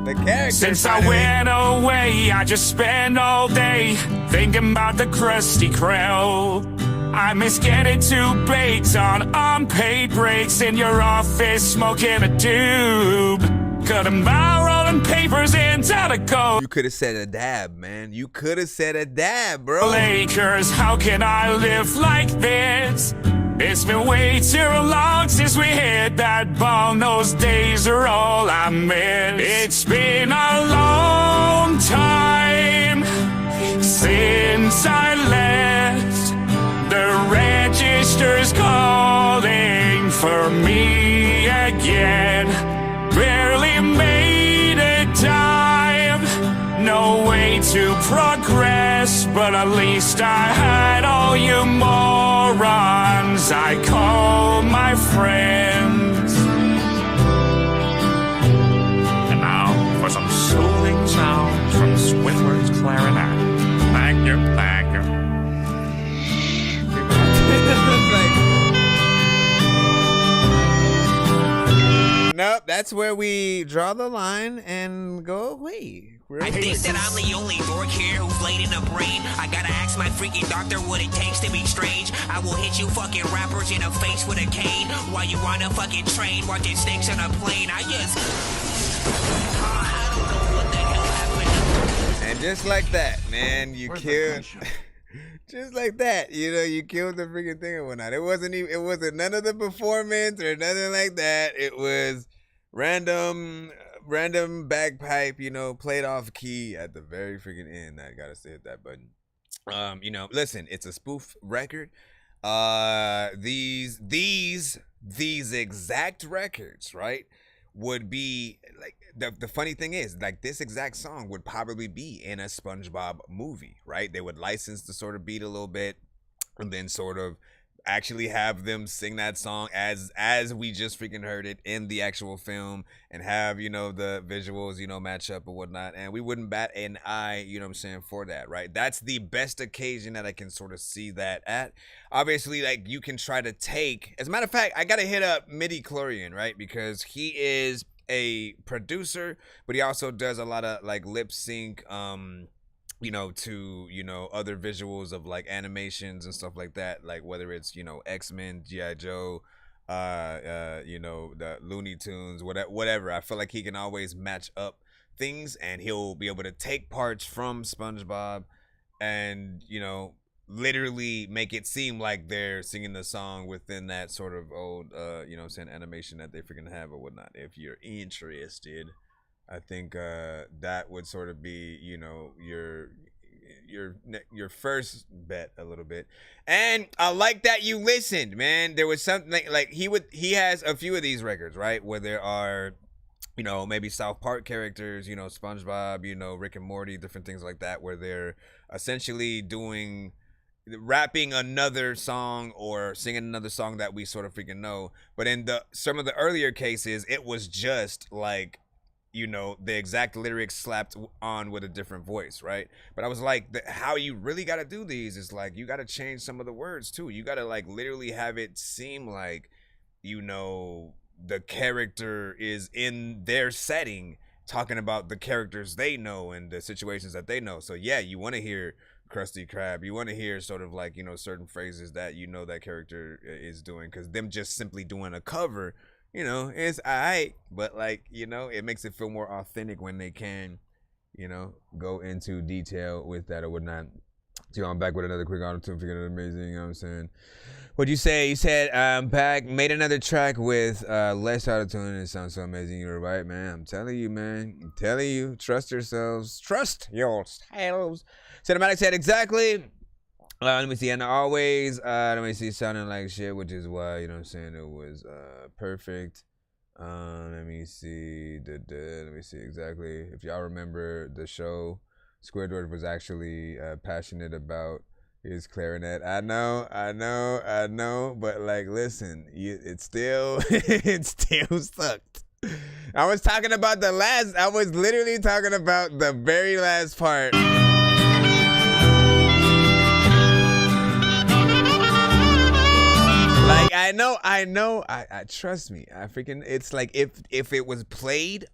the characters. Since I went away, I just spend all day thinking about the Krusty Krell. I miss getting to baked on unpaid breaks in your office, smoking a tube. Cut 'em out, rolling papers into the cold. You could have said a dab, man. You could have said a dab, bro. Lakers, how can I live like this? It's been way too long since we hit that ball. Those days are all I miss. It's been a long time since I left. The register's calling for me again. Barely made a dime. No way to progress, but at least I had all you morons I call my friends. And now for some soothing sounds from Squidward's clarinet. Thank you, thank you. Nope, that's where we draw the line and go away. I think that I'm the only dork here who's laid in the brain. I gotta ask my freaking doctor what it takes to be strange. I will hit you fucking rappers in the face with a cane while you on a fucking train watching snakes on a plane. I don't know what the hell happened. And just like that, man, you killed. Just like that, you know, you killed the freaking thing and whatnot. It wasn't none of the performance or nothing like that. It was random bagpipe, you know, played off key at the very freaking end. I gotta hit that button. You know, listen, it's a spoof record. These exact records, right, would be like the funny thing is, like, this exact song would probably be in a SpongeBob movie, right? They would license the sort of beat a little bit and then sort of actually have them sing that song as we just freaking heard it in the actual film, and have, you know, the visuals, you know, match up and whatnot, and we wouldn't bat an eye, you know what I'm saying, for that, right? That's the best occasion that I can sort of see that at. Obviously, like, you can try to take, as a matter of fact, I gotta hit up Midi-Chlorian, right? Because he is a producer, but he also does a lot of like lip sync, you know, to, you know, other visuals of like animations and stuff like that, like whether it's, you know, X-Men, G.I. Joe, you know, the Looney Tunes, whatever. I feel like he can always match up things, and he'll be able to take parts from SpongeBob and, you know, literally make it seem like they're singing the song within that sort of old, you know what I'm saying, animation that they freaking have or whatnot. If you're interested, I think that would sort of be, you know, your first bet a little bit. And I like that you listened, man. There was something like he has a few of these records, right, where there are, you know, maybe South Park characters, you know, SpongeBob, you know, Rick and Morty, different things like that, where they're essentially rapping another song or singing another song that we sort of freaking know. But in some of the earlier cases, it was just like, you know, the exact lyrics slapped on with a different voice, right? But I was like, how you really got to do these is like, you got to change some of the words too. You got to like literally have it seem like, you know, the character is in their setting talking about the characters they know and the situations that they know. So yeah, you want to hear Krusty Krab, you want to hear sort of like, you know, certain phrases that, you know, that character is doing, because them just simply doing a cover, you know, it's alright, but like, you know, it makes it feel more authentic when they can, go into detail with that or whatnot. So I'm back with another quick auto-tune, figuring it amazing, you know what I'm saying? What'd you say? You said I'm back, made another track with less auto-tune, and it sounds so amazing. You're right, man. I'm telling you, man. I'm telling you, trust yourselves. Trust yourselves. Cinematic said exactly. Let me see, and always, let me see, sounding like shit, which is why, you know what I'm saying, it was perfect. Let me see, let me see exactly. If y'all remember the show, Square George was actually passionate about his clarinet. I know, but like, listen, it's still, it still sucked. I was literally talking about the very last part. Like, I know, trust me, it's like, if it was played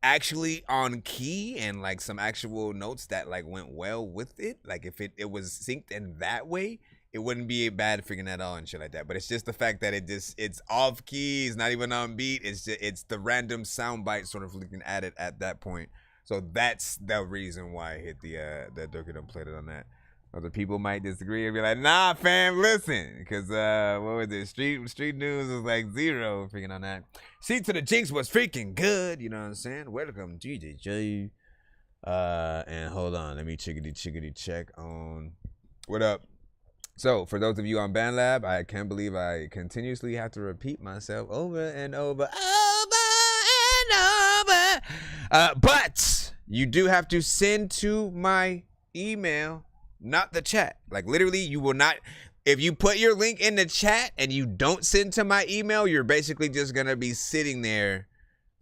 actually on key and like some actual notes that like went well with it, like if it was synced in that way, it wouldn't be bad freaking at all and shit like that. But it's just the fact that it's off key, it's not even on beat, it's the random sound bite sort of looking at it at that point. So that's the reason why I hit the Dorky done played it on that. Other people might disagree and be like, nah, fam, listen. Because, what was it? Street news was like 0 freaking on that. Seat to the Jinx was freaking good. You know what I'm saying? Welcome, GJJ. And hold on. Let me chickity check on what up. So, for those of you on BandLab, I can't believe I continuously have to repeat myself over and over. But you do have to send to my email, not the chat. Like, literally, you will not. If you put your link in the chat and you don't send to my email, you're basically just going to be sitting there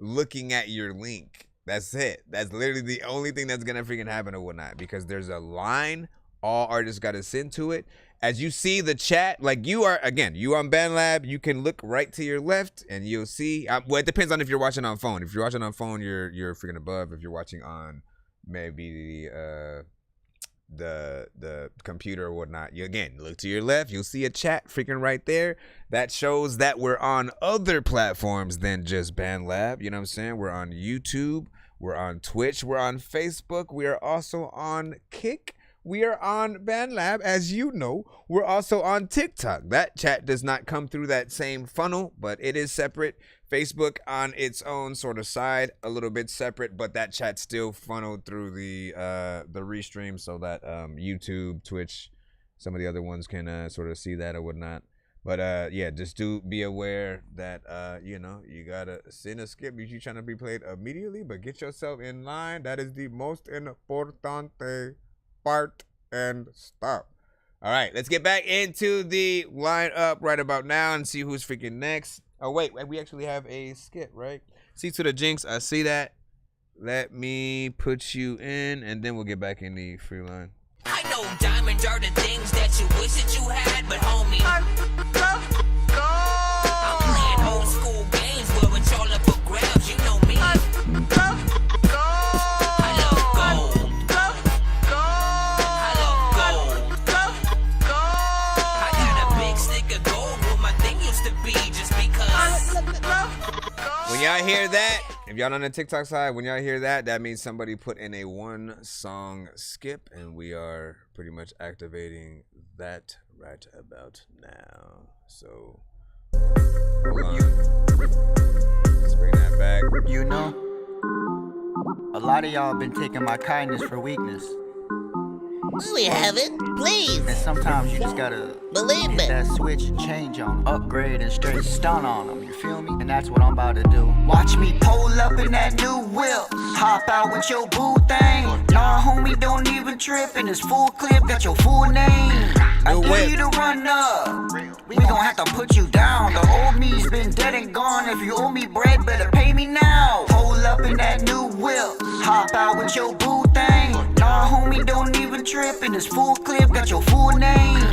looking at your link. That's it. That's literally the only thing that's going to freaking happen or whatnot, because there's a line all artists got to send to it. As you see the chat, like you on BandLab, you can look right to your left and you'll see. Well, it depends on if you're watching on phone. If you're watching on phone, you're freaking above. If you're watching on maybe the computer or whatnot, you again look to your left, you'll see a chat freaking right there that shows that we're on other platforms than just BandLab. You know what I'm saying? We're on YouTube, we're on Twitch, we're on Facebook, we are also on Kick, we are on BandLab, as you know. We're also on TikTok. That chat does not come through that same funnel, but it is separate. Facebook on its own sort of side, a little bit separate, but that chat still funneled through the restream, so that YouTube, Twitch, some of the other ones can sort of see that or whatnot. But yeah, just do be aware that you know, you gotta send a skip if you're trying to be played immediately, but get yourself in line. That is the most important part and stop. All right, let's get back into the lineup right about now and see who's freaking next. Oh, wait, we actually have a skit, right? See to the Jinx, I see that. Let me put you in, and then we'll get back in the free line. I know diamonds are the things that you wish that you had, but homie, I'm playing old school games where it's all up for grabs, you know me. I love gold. I got a big stick of gold where my thing used to be, just because. When y'all hear that, if y'all on the TikTok side, when y'all hear that, that means somebody put in a 1-song skip, and we are pretty much activating that right about now. So, hold on. Let's bring that back. You know, a lot of y'all been taking my kindness for weakness. We haven't, please. And sometimes you just gotta believe hit me. That switch and change on 'em. Upgrade and straight stun on them, you feel me? And that's what I'm about to do. Watch me pull up in that new whip, hop out with your boo thing. Nah, homie, don't even trip, in this full clip, got your full name. I dare you to run up, we gon' have to put you down. The old me's been dead and gone. If you owe me bread, better pay me now. Pull up in that new whip, hop out with your boo thing. Nah, homie, don't even trip, in this full clip, got your full name.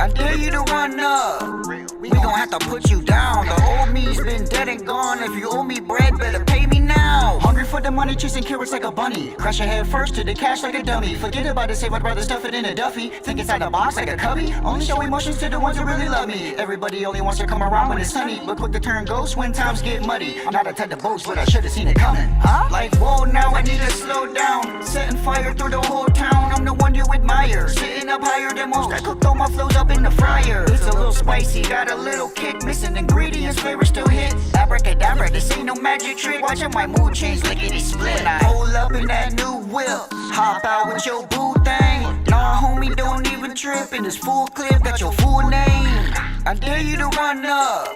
I dare you to run up, we gon' have to put you down. The old me's been dead and gone. If you owe me bread, better pay me now. Hungry for for the money, chasing carrots like a bunny. Crash your head first to the cash like a dummy. Forget about it, save, I'd rather stuff it in a Duffy. Think inside the box like a cubby. Only show emotions to the ones who really love me. Everybody only wants to come around when it's sunny, but quick to turn ghost when times get muddy. I'm not a type to boast, but I should've seen it coming. Huh? Like, whoa, now I need to slow down. Setting fire through the whole town. I'm the one you admire. Sitting up higher than most. I cooked all my flows up in the fryer. It's a little spicy, got a little kick. Missing ingredients, flavor still hit. Abracadabra, this ain't no magic trick. Watching my mood change, lickety split. When I pull up in that new whip, hop out with your boo thing. Nah, homie, don't even trip. In this full clip, got your full name. I dare you to run up.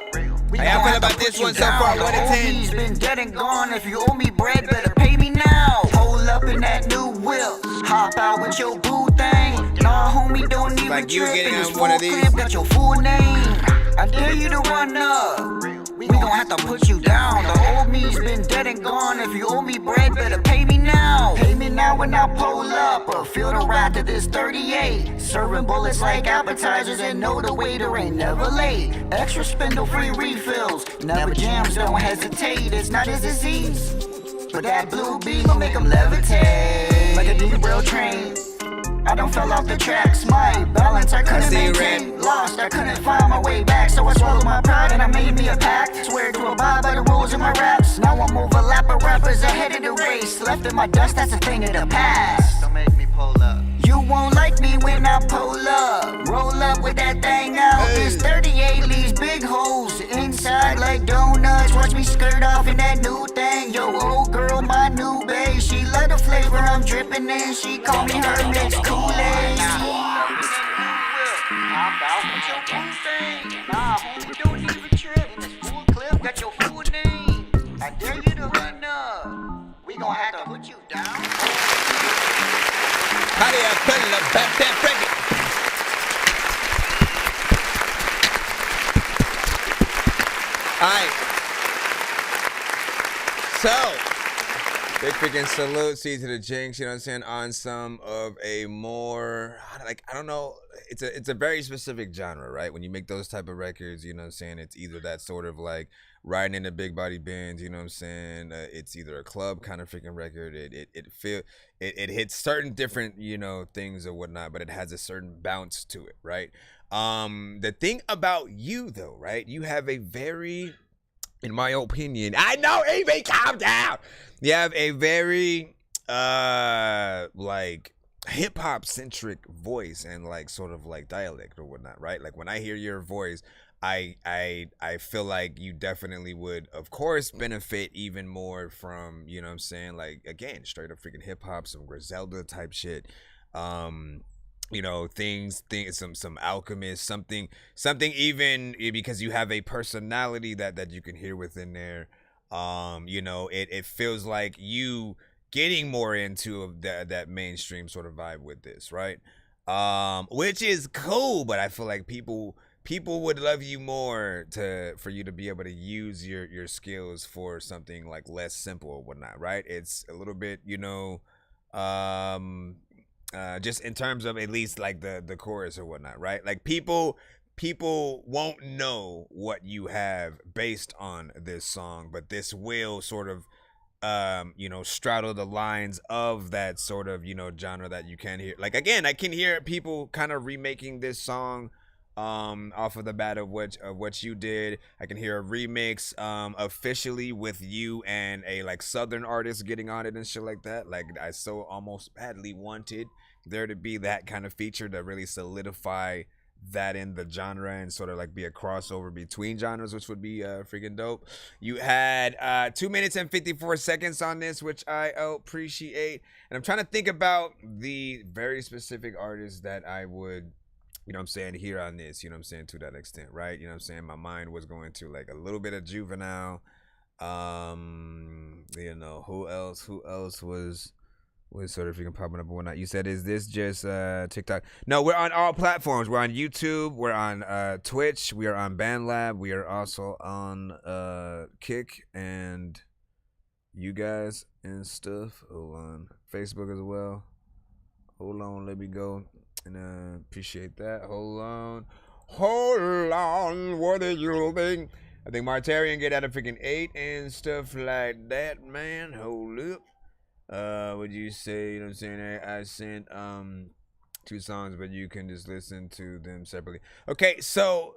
How y'all feel about this one so far? 1 to 10. He's been dead and gone. If you owe me bread, better pay me now. Pull up in that new whip, hop out with your boo thing. Nah, homie, don't even like you trip. getting In this on full one of these. clip, got your full name. I dare you to run up. We gon' have to put you down. The old me's been dead and gone. If you owe me bread, better pay me now. Pay me now when I pull up. Or feel the wrath of this 38. Serving bullets like appetizers and know the waiter ain't never late. Extra spindle free refills. Never jams, don't hesitate. It's not his disease. But that blue beam will make him levitate. Like a derailed train. I done fell off the tracks, my balance I couldn't maintain. Lost, I couldn't find my way back, so I swallowed my pride and I made me a pact. Swear to abide by the rules in my raps. Now I'm overlapping rappers ahead of the race. Left in my dust, that's a thing of the past. Don't make me pull up. You won't like me when I pull up. Roll up with that thing out. This 38 leaves big holes inside like donuts. Watch me skirt off in that new thing. Yo, old girl, my new bae. She love the flavor I'm dripping in. She call me her mix Kool-Aid. Hop out with your cool thing. Nah, homie, don't even trip. In this full clip, got your full name. I dare you to run up. We gon' have to put you down. How do you feel about that record? Alright. So, big freaking salute, see to the Jinx, you know what I'm saying, on some of a more, like, I don't know, it's a very specific genre, right? When you make those type of records, you know what I'm saying, it's either that sort of like riding in the big body bands, you know what I'm saying, it's either a club kind of freaking record, it hits certain different, you know, things or whatnot, but it has a certain bounce to it, right? The thing about you though, right, you have a very, in my opinion, I know, Evie, calm down. You have a very, like, hip-hop centric voice and like sort of like dialect or whatnot, right? Like when I hear your voice, I feel like you definitely would, of course, benefit even more from, you know what I'm saying, like, again, straight up freaking hip-hop, some Griselda type shit. You know, some Alchemist, something even, because you have a personality that you can hear within there. You know, it feels like you getting more into that mainstream sort of vibe with this, right? Which is cool, but I feel like people would love you more for you to be able to use your skills for something like less simple or whatnot, right? It's a little bit, you know, just in terms of at least like the chorus or whatnot, right? Like people won't know what you have based on this song, but this will sort of you know, straddle the lines of that sort of, you know, genre that you can hear. Like, again, I can hear people kind of remaking this song off of the bat of what you did. I can hear a remix officially with you and a like southern artist getting on it and shit like that. Like, I so almost badly wanted there to be that kind of feature to really solidify that in the genre and sort of like be a crossover between genres, which would be freaking dope. You had 2 minutes and 54 seconds on this, which I appreciate. And I'm trying to think about the very specific artists that I would, you know what I'm saying, hear on this, you know what I'm saying, to that extent, right? You know what I'm saying? My mind was going to like a little bit of Juvenile. You know, who else was sort of freaking popping up and whatnot. You said, is this just TikTok? No, we're on all platforms. We're on YouTube. We're on Twitch. We are on BandLab. We are also on Kick and you guys and stuff. Hold on. Facebook as well. Hold on. Let me go. And appreciate that. Hold on. What do you think? I think Martarian get out of freaking 8 and stuff like that, man. Hold up. Would you say, you know what I'm saying? I sent 2 songs, but you can just listen to them separately. Okay, so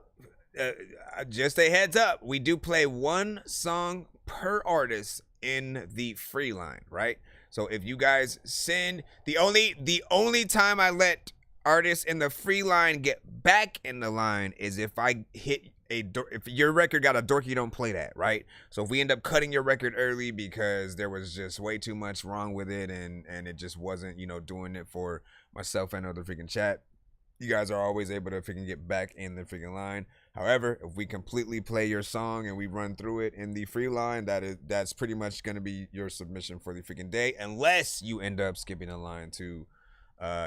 just a heads up. We do play 1 song per artist in the free line, right? So if you guys send, the only time I let artists in the free line get back in the line is if I hit if your record got a dorky don't play that, right? So if we end up cutting your record early because there was just way too much wrong with it and it just wasn't, you know, doing it for myself and other freaking chat, you guys are always able to freaking get back in the freaking line. However, if we completely play your song and we run through it in the free line, that's pretty much going to be your submission for the freaking day, unless you end up skipping a line to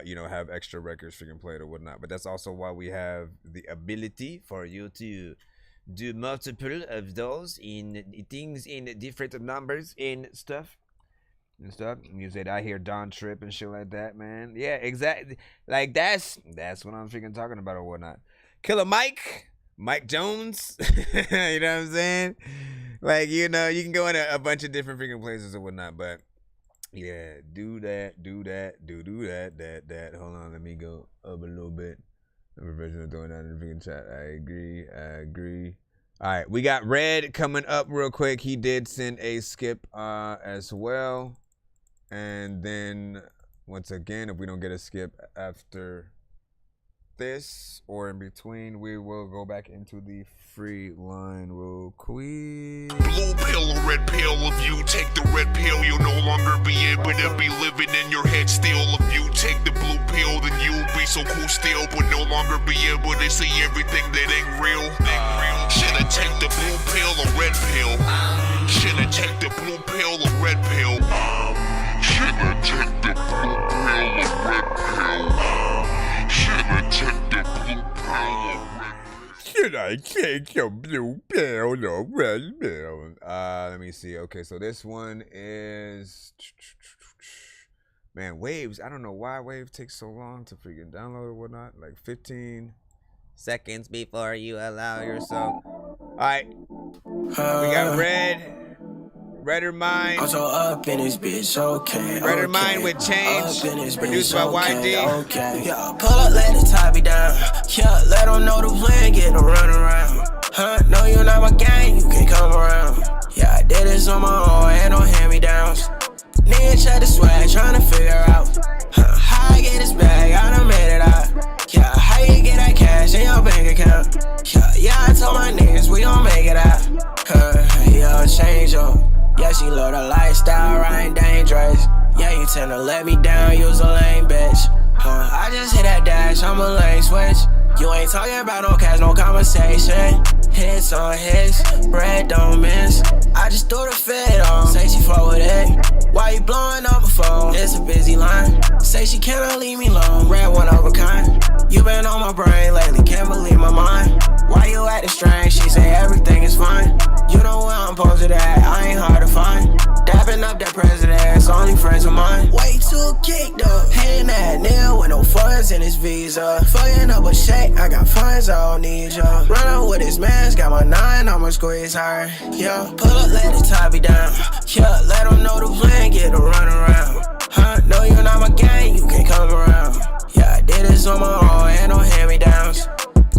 you know, have extra records freaking played or whatnot. But that's also why we have the ability for you to do multiple of those in things in different numbers and stuff. You said I hear Don Trip and shit like that, man. Yeah, exactly. Like that's what I'm freaking talking about or whatnot. Killer Mike Jones. You know what I'm saying? Like, you know, you can go in a bunch of different freaking places or whatnot, but yeah, do that. Hold on, let me go up a little bit. I'm professional throwing that in the freaking chat. I agree. All right, we got Red coming up real quick. He did send a skip as well. And then once again, if we don't get a skip after this or in between, we will go back into the free line real quick. Blue pill or red pill, if you take the red pill, you'll no longer be able to be living in your head still. If you take the blue pill, then you'll be so cool still, but no longer be able to see everything that ain't real. Shoulda take the blue pill or red pill. Shoulda take the blue pill or red pill. Shoulda take the blue pill or red pill. Shoulda take the blue pill or red pill. Should I take your blue pill or red pill? Let me see. Okay, so this one is, man, Waves. I don't know why Wave takes so long to freaking download or whatnot. Like 15 seconds before you allow yourself. All right, we got Redder Mind. I'm so up in this bitch, okay. Redder Mind with Change, produced by YD. Okay. Yeah, pull up, let the top be down. Yeah, let them know the plan, get to run around. No, you're not my gang, you can come around. Yeah, I did this on my own, ain't no hand-me-downs. Nigga check the swag, tryna figure out how I get this bag, I done made it out. Yeah, how you get that cash in your bank account? Yeah, I told my niggas we gon' make it out. Yo, change up. Yeah, she love the lifestyle, riding dangerous. Yeah, you tend to let me down, use a lame bitch. I just hit that dash, I'm a lane switch. You ain't talking about no cash, no conversation. Hits on hits, bread don't miss. I just threw the fit on, say she fuck with it. Why you blowing up my phone? It's a busy line. Say she cannot leave me alone, red one of a kind. You been on my brain lately, can't believe my mind. Why you acting strange? She say everything is fine. You know where I'm posted at, I ain't hard to find. Dapping up that president, it's only friends of mine. Way too kicked up, hitting that nail with no funds in his visa. Fucking up a shake, I got funds, I don't need ya. Run up with his mans, got my 9, I'ma squeeze hard. Yeah, pull up, let the top be down. Yeah, let them know the plan, get to run around. No, you're not my gang, you can come around. Yeah, I did this on my own, ain't no hand-me-downs.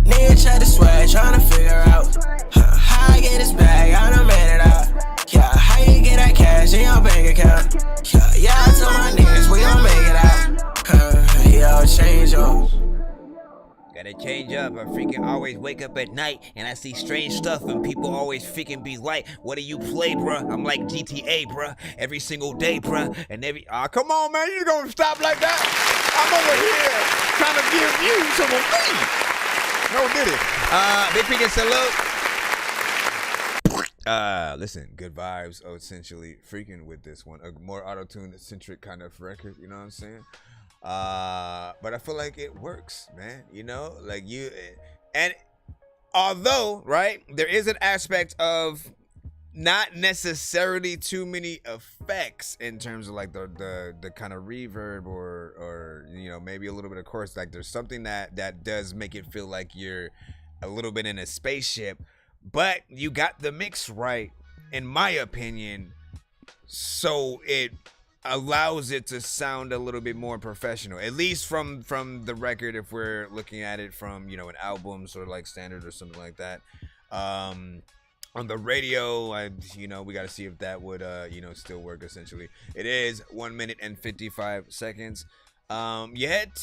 Nigga check the swag, tryna figure out how I get this bag, I done made it out. Yeah, how you get that cash in your bank account? Yeah, I told my niggas we gon' make it out. Yo, change up. Gotta change up. I freaking always wake up at night and I see strange stuff and people always freaking be like, what do you play, bruh? I'm like GTA, bruh. Every single day, bruh. And come on, man. You gonna stop like that? I'm over here trying to give you some of me. No, did it. Big freaking salute. Listen, good vibes, essentially freaking with this one. A more auto-tune centric kind of record, you know what I'm saying? But I feel like it works, man. You know, like and although, right, there is an aspect of not necessarily too many effects in terms of like the kind of reverb or you know, maybe a little bit of chorus. Like there's something that does make it feel like you're a little bit in a spaceship. but you got the mix right, in my opinion, so it allows it to sound a little bit more professional, at least from the record, if we're looking at it from, you know, an album sort of like standard or something like that. On the radio, we got to see if that would still work. Essentially, it is 1 minute and 55 seconds. Yet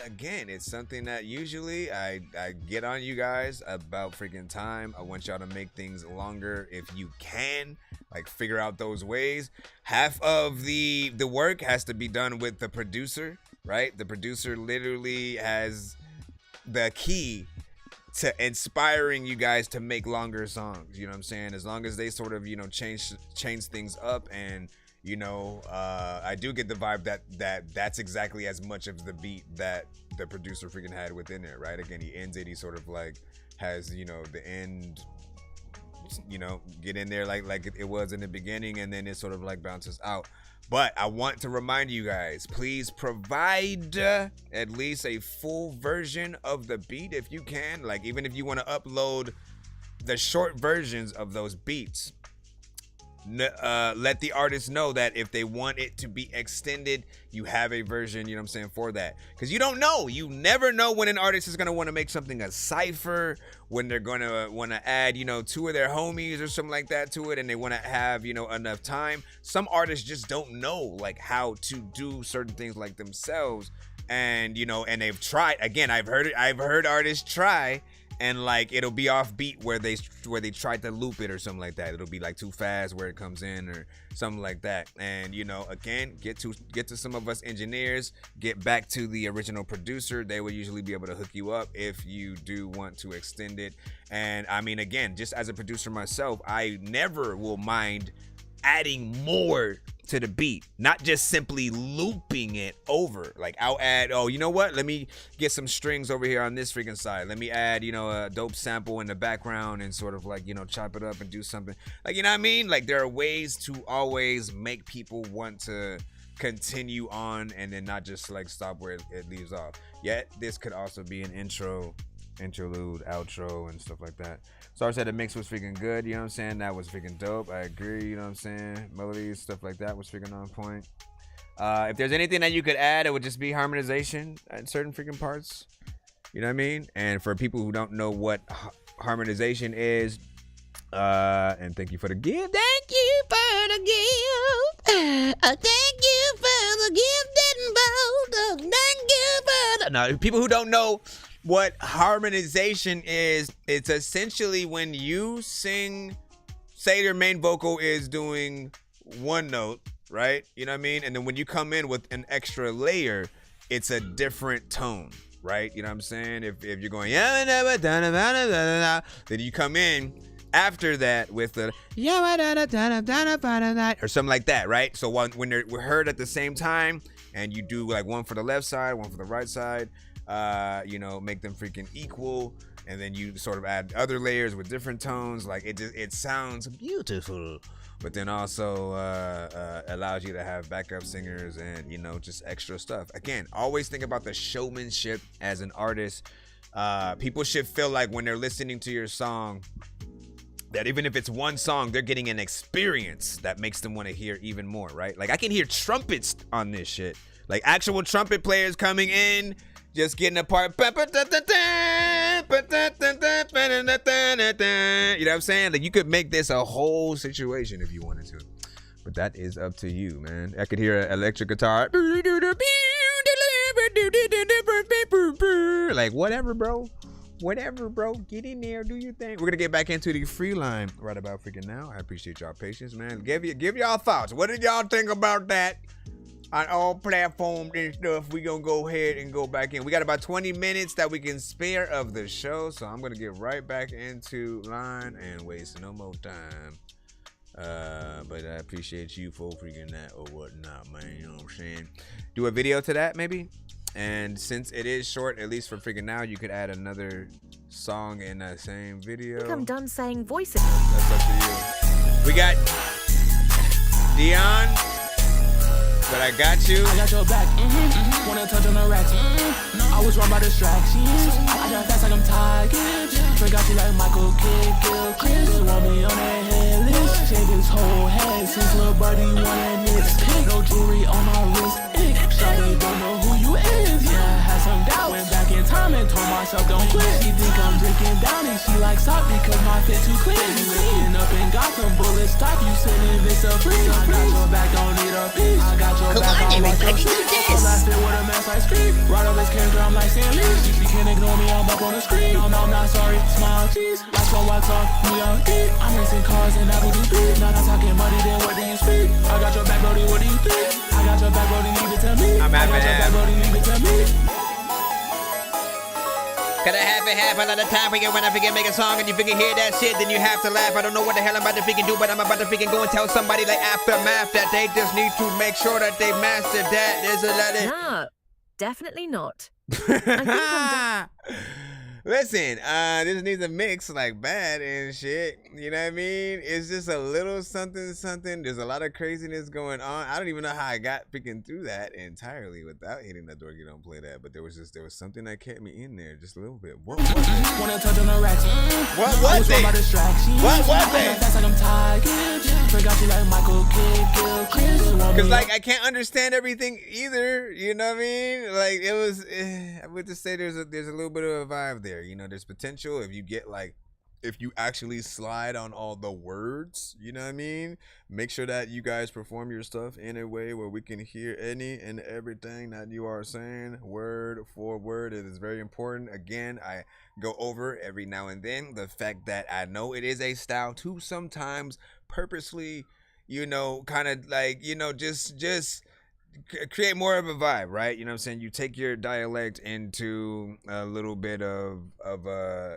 again, it's something that usually I get on you guys about freaking time. I want y'all to make things longer if you can, like figure out those ways. Half of the work has to be done with the producer, right? The producer literally has the key to inspiring you guys to make longer songs. You know what I'm saying? As long as they sort of, change things up, and I do get the vibe that's exactly as much of the beat that the producer freaking had within it, right? Again, he ends it, he sort of like has, the end, get in there like it was in the beginning, and then it sort of like bounces out. But I want to remind you guys, please provide at least a full version of the beat if you can. Like, even if you want to upload the short versions of those beats, let the artist know that if they want it to be extended, you have a version, for that. Because you don't know. You never know when an artist is going to want to make something a cypher, when they're going to want to add, 2 of their homies or something like that to it, and they want to have, enough time. Some artists just don't know, like, how to do certain things like themselves. And, and they've tried. Again, I've heard artists try, and like it'll be off beat where they tried to loop it or something like that. It'll be like too fast where it comes in or something like that. And again, get to some of us engineers, get back to the original producer. They will usually be able to hook you up if you do want to extend it. And I mean, again, just as a producer myself, I never will mind adding more to the beat, not just simply looping it over. Like, I'll add, let me get some strings over here on this freaking side. Let me add, a dope sample in the background and sort of like, chop it up and do something. Like, you know what I mean? Like, there are ways to always make people want to continue on and then not just like stop where it leaves off. Yet, this could also be an interlude, outro, and stuff like that. Star said the mix was freaking good, you know what I'm saying? That was freaking dope. I agree, you know what I'm saying? Melodies, stuff like that was freaking on point. If there's anything that you could add, it would just be harmonization at certain freaking parts. You know what I mean? And for people who don't know what harmonization is, and thank you for the gift. Thank you for the gift. Thank you for the gift and both. Thank you for the... No, people who don't know what harmonization is, it's essentially when you sing, say your main vocal is doing one note, right? You know what I mean? And then when you come in with an extra layer, it's a different tone, right? You know what I'm saying? If you're going, then you come in after that with the or something like that, right? So when they're heard at the same time, and you do like one for the left side, one for the right side, make them freaking equal, and then you sort of add other layers with different tones. Like, it sounds beautiful, but then also allows you to have backup singers and just extra stuff. Again, always think about the showmanship as an artist. People should feel like when they're listening to your song, that even if it's one song, they're getting an experience that makes them want to hear even more, right? Like, I can hear trumpets on this shit, like actual trumpet players coming in, just getting a part. You know what I'm saying? Like, you could make this a whole situation if you wanted to, but that is up to you, man. I could hear an electric guitar, like whatever, bro. Get in there, do your thing. We're gonna get back into the free line right about freaking now. I appreciate y'all patience, man. Give y'all thoughts. What did y'all think about that? On all platforms and stuff, we gonna go ahead and go back in. We got about 20 minutes that we can spare of the show, so I'm gonna get right back into line and waste no more time. But I appreciate you for freaking that or whatnot, man. You know what I'm saying? Do a video to that, maybe. And since it is short, at least for freaking now, you could add another song in that same video. I think I'm done saying voices. That's up to you. We got Dion. But I got you. I got your back. Wanna touch on the racks. I was wrong by distractions. I drive fast like I'm tired. Forgot you like Michael Kidd. nobody wanna miss. No jewelry on my wrist. Shawty don't know who you is. Yeah, I had some doubt. Went back in time and told myself don't quit. She think I'm drinking down and she likes stop because my fit too clean. Lifting up and got some bullets stop. You sitting this a free. I got your back, don't need a piece. I got your back, I'll watch your street. I'm last fit with a mask like street. Right up his character, I'm like Stan Lee. She can't ignore me, I'm up on the screen. No, I'm not sorry, smile cheese. Lights on, wax off, me on deep. I'm racing cars and I will do beat. Now I'm talking money, then what do you speak? I got your back, Brody, what do you think? I got your back, Brody, leave it to me. I'm having I got your back, Brody, leave it to me. Could I have it half another time when I freaking make a song and you freaking hear that shit, then you have to laugh. I don't know what the hell I'm about to freaking do, but I'm about to freaking go and tell somebody like Aftermath that they just need to make sure that they master that. There's a lot of... No, definitely not. Listen, this needs a mix like bad and shit. You know what I mean? It's just a little something. There's a lot of craziness going on. I don't even know how I got freaking through that entirely without hitting that Dorky Don't Play That. But there was something that kept me in there just a little bit. What was it? Wanna touch on the racks. What was it? What was it? That's like I'm tired. Forgot you like Michael Kidd, Gil, Chris. Cause like I can't understand everything either. You know what I mean? Like it was. I would just say there's a little bit of a vibe there. You know, there's potential if you get like, if you actually slide on all the words, you know what I mean? Make sure that you guys perform your stuff in a way where we can hear any and everything that you are saying word for word. It is very important. Again, I go over every now and then the fact that I know it is a style to sometimes purposely, you know, kind of like, you know, just create more of a vibe, right? You know what I'm saying? You take your dialect into a little bit of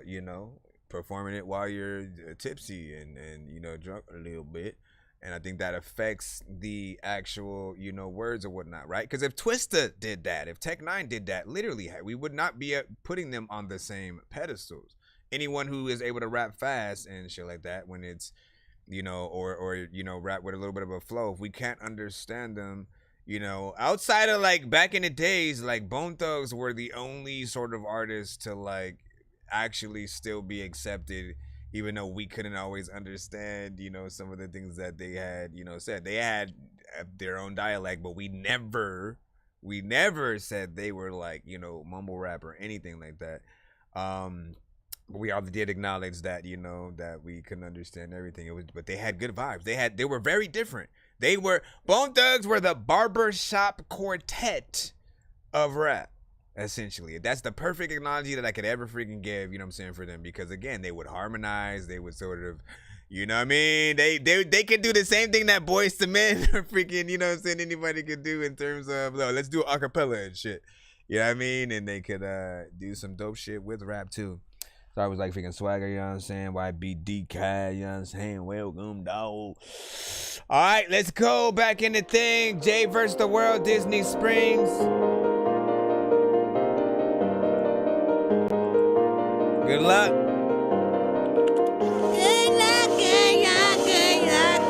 you know, performing it while you're tipsy and you know, drunk a little bit. And I think that affects the actual, you know, words or whatnot, right? Because if Twista did that, if Tech 9 did that, literally, we would not be putting them on the same pedestals. Anyone who is able to rap fast and shit like that, when it's, you know, or you know, rap with a little bit of a flow, if we can't understand them, you know, outside of like back in the days, like Bone Thugs were the only sort of artists to like actually still be accepted, even though we couldn't always understand, you know, some of the things that they had, you know, said. They had their own dialect, but we never said they were like, you know, mumble rap or anything like that. We all did acknowledge that, you know, that we couldn't understand everything. But they had good vibes. They were very different. Bone Thugs were the barbershop quartet of rap, essentially. That's the perfect analogy that I could ever freaking give, you know what I'm saying, for them. Because again, they would harmonize, they would sort of, you know what I mean? They could do the same thing that Boyz II Men or freaking, you know what I'm saying, anybody could do in terms of, let's do acapella and shit. You know what I mean? And they could do some dope shit with rap too. So I was like freaking swagger, you know what I'm saying? YBDK, you know what I'm saying? Welcome, dog. All right, let's go back in the thing. Jay versus the World, Disney Springs. Good luck. Good luck,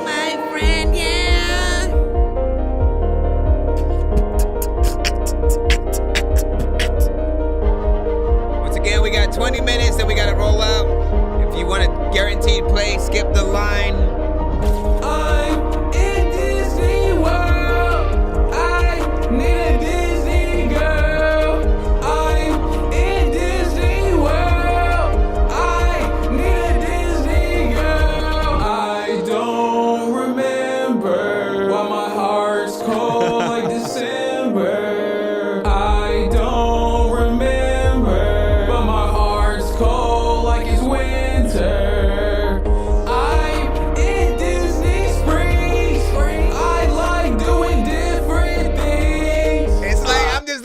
my friend, yeah. Once again, we got 20 minutes and we got to roll out. If you want a guaranteed play, skip the line. I'm in Disney World. I need a Disney girl. I'm in Disney World. I need a Disney girl. I don't remember why my heart's cold like December. I don't remember, but my heart's cold like it's winter.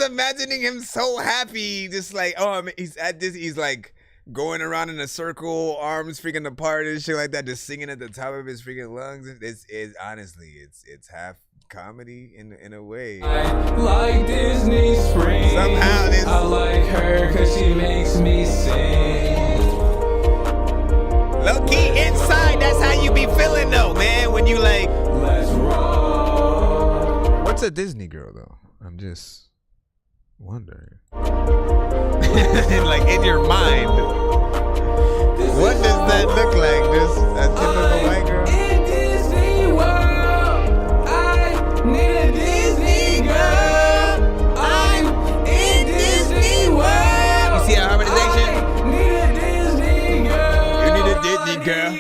Imagining him so happy, just like, oh, he's at this, he's like going around in a circle, arms freaking apart and shit like that, just singing at the top of his freaking lungs. It's honestly, it's half comedy in a way. I like Disney Springs. Somehow this, I like her cause she makes me sing. Low key inside, that's how you be feeling though, man, when you like, let's roll. What's a Disney girl though? I'm just wondering. Like in your mind, what does that look like? Just a typical white girl? In Disney World, girl.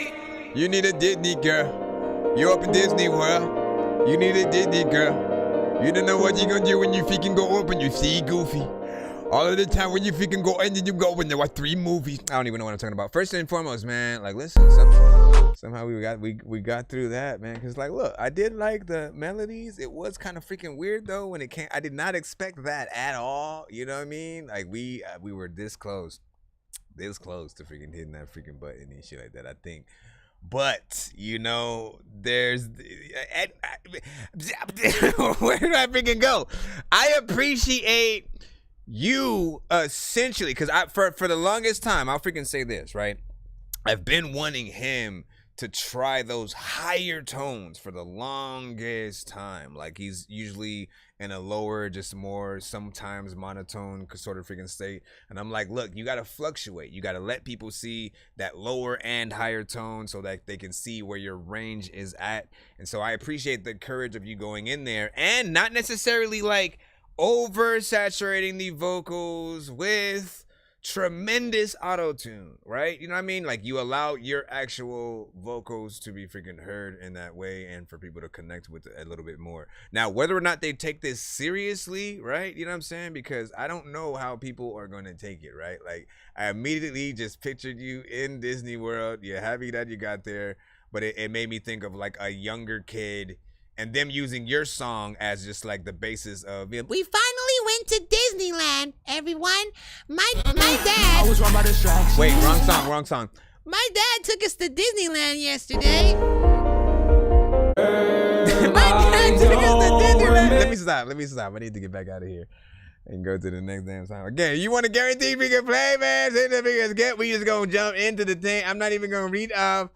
You need a Disney girl. You're up in Disney World. You need a Disney girl. You don't know what you're gonna do when you freaking go up and you see Goofy. All of the time when you freaking go and then you go when there are 3 movies. I don't even know what I'm talking about. First and foremost, man, like listen, somehow we got through that, man. Cause like, look, I did like the melodies. It was kind of freaking weird though when it came. I did not expect that at all. You know what I mean? Like we were this close to freaking hitting that freaking button and shit like that, I think. But you know, there's where do I freaking go? I appreciate you essentially, because for the longest time, I'll freaking say this, right? I've been wanting him to try those higher tones for the longest time. Like he's usually in a lower, just more sometimes monotone sort of freaking state. And I'm like, look, you got to fluctuate. You got to let people see that lower and higher tone so that they can see where your range is at. And so I appreciate the courage of you going in there and not necessarily like oversaturating the vocals with tremendous auto-tune, right? You know what I mean? Like you allow your actual vocals to be freaking heard in that way and for people to connect with it a little bit more. Now, whether or not they take this seriously, right? You know what I'm saying? Because I don't know how people are going to take it, right? Like I immediately just pictured you in Disney World. You're happy that you got there, but it made me think of like a younger kid and them using your song as just like the basis of it. We finally went to Disneyland, everyone. My dad. I was wrong by distraction. Wait, wrong song. My dad took us to Disneyland yesterday. My dad took us to Disneyland. Let me stop. I need to get back out of here and go to the next damn song. Again, you want to guarantee we can play, man? Say the biggest get. We just gonna jump into the thing. I'm not even gonna read off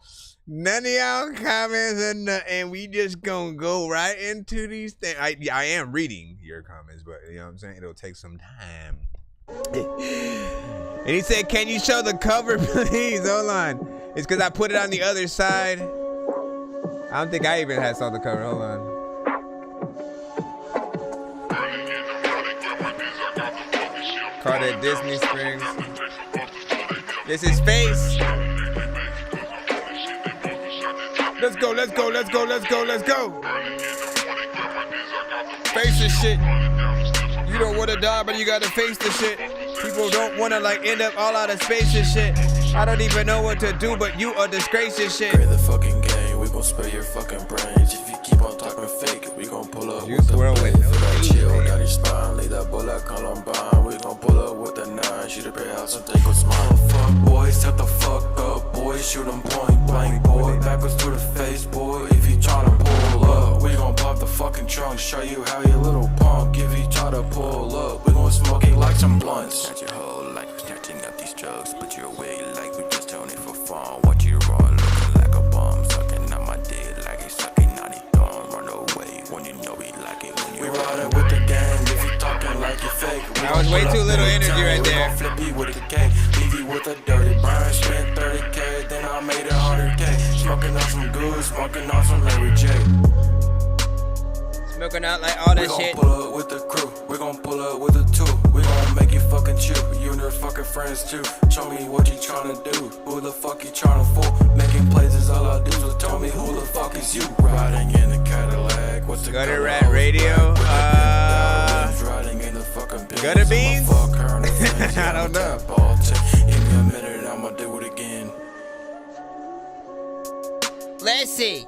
none of y'all comments and we just gonna go right into these things. I am reading your comments, but you know what I'm saying? It'll take some time. And he said, can you show the cover, please? Hold on. It's because I put it on the other side. I don't think I even saw the cover. Hold on. Called it Disney Springs. This is Face. Let's go. Face this shit. You don't want to die, but you got to face the shit. People don't want to like end up all out of space and shit. I don't even know what to do, but you a disgrace and shit. Play the fucking game, we gon' spare your fucking brains. If you keep on talking fake, we gon' pull up with the blade. Feel like chill down your spine, leave that bullet Columbine. We gon' pull up with the 9, shoot a pair house and take a smile. Fuck boys, shut the fuck up, boys, shoot them point blank, boy. Backwards to the face, boy, if you tryna pull up. We gon' pop the fucking trunk, show you how you little punk. If you try to pull up, we gon' smoke it like some blunts. Snatch your whole life, snatching up these drugs, put you away like we just doing it for fun. Watch you raw, looking like a bum, sucking on my dick like he's sucking on his thumb. Run away when you know he like it. When you riding with the gang, if you talking like you fake. That was way too little energy right there. Flip you with a K, leave you with a dirty burn. Spent 30K, then I made 100K. Smoking on some good, smoking on some Larry J. Smoking out like all that shit. We gon' pull up with the crew, we gon' pull up with the 2. We gon' make you fucking chew, you and your fucking friends too. Show me what you tryna do, who the fuck you tryna fool. Making plays is all I do, so tell me who the fuck is you. Riding in the Cadillac, what's the Gutter Rat Radio? Riding in the fucking Gutter Beans? I don't know. Give me a minute, I'ma do it again. Let's see.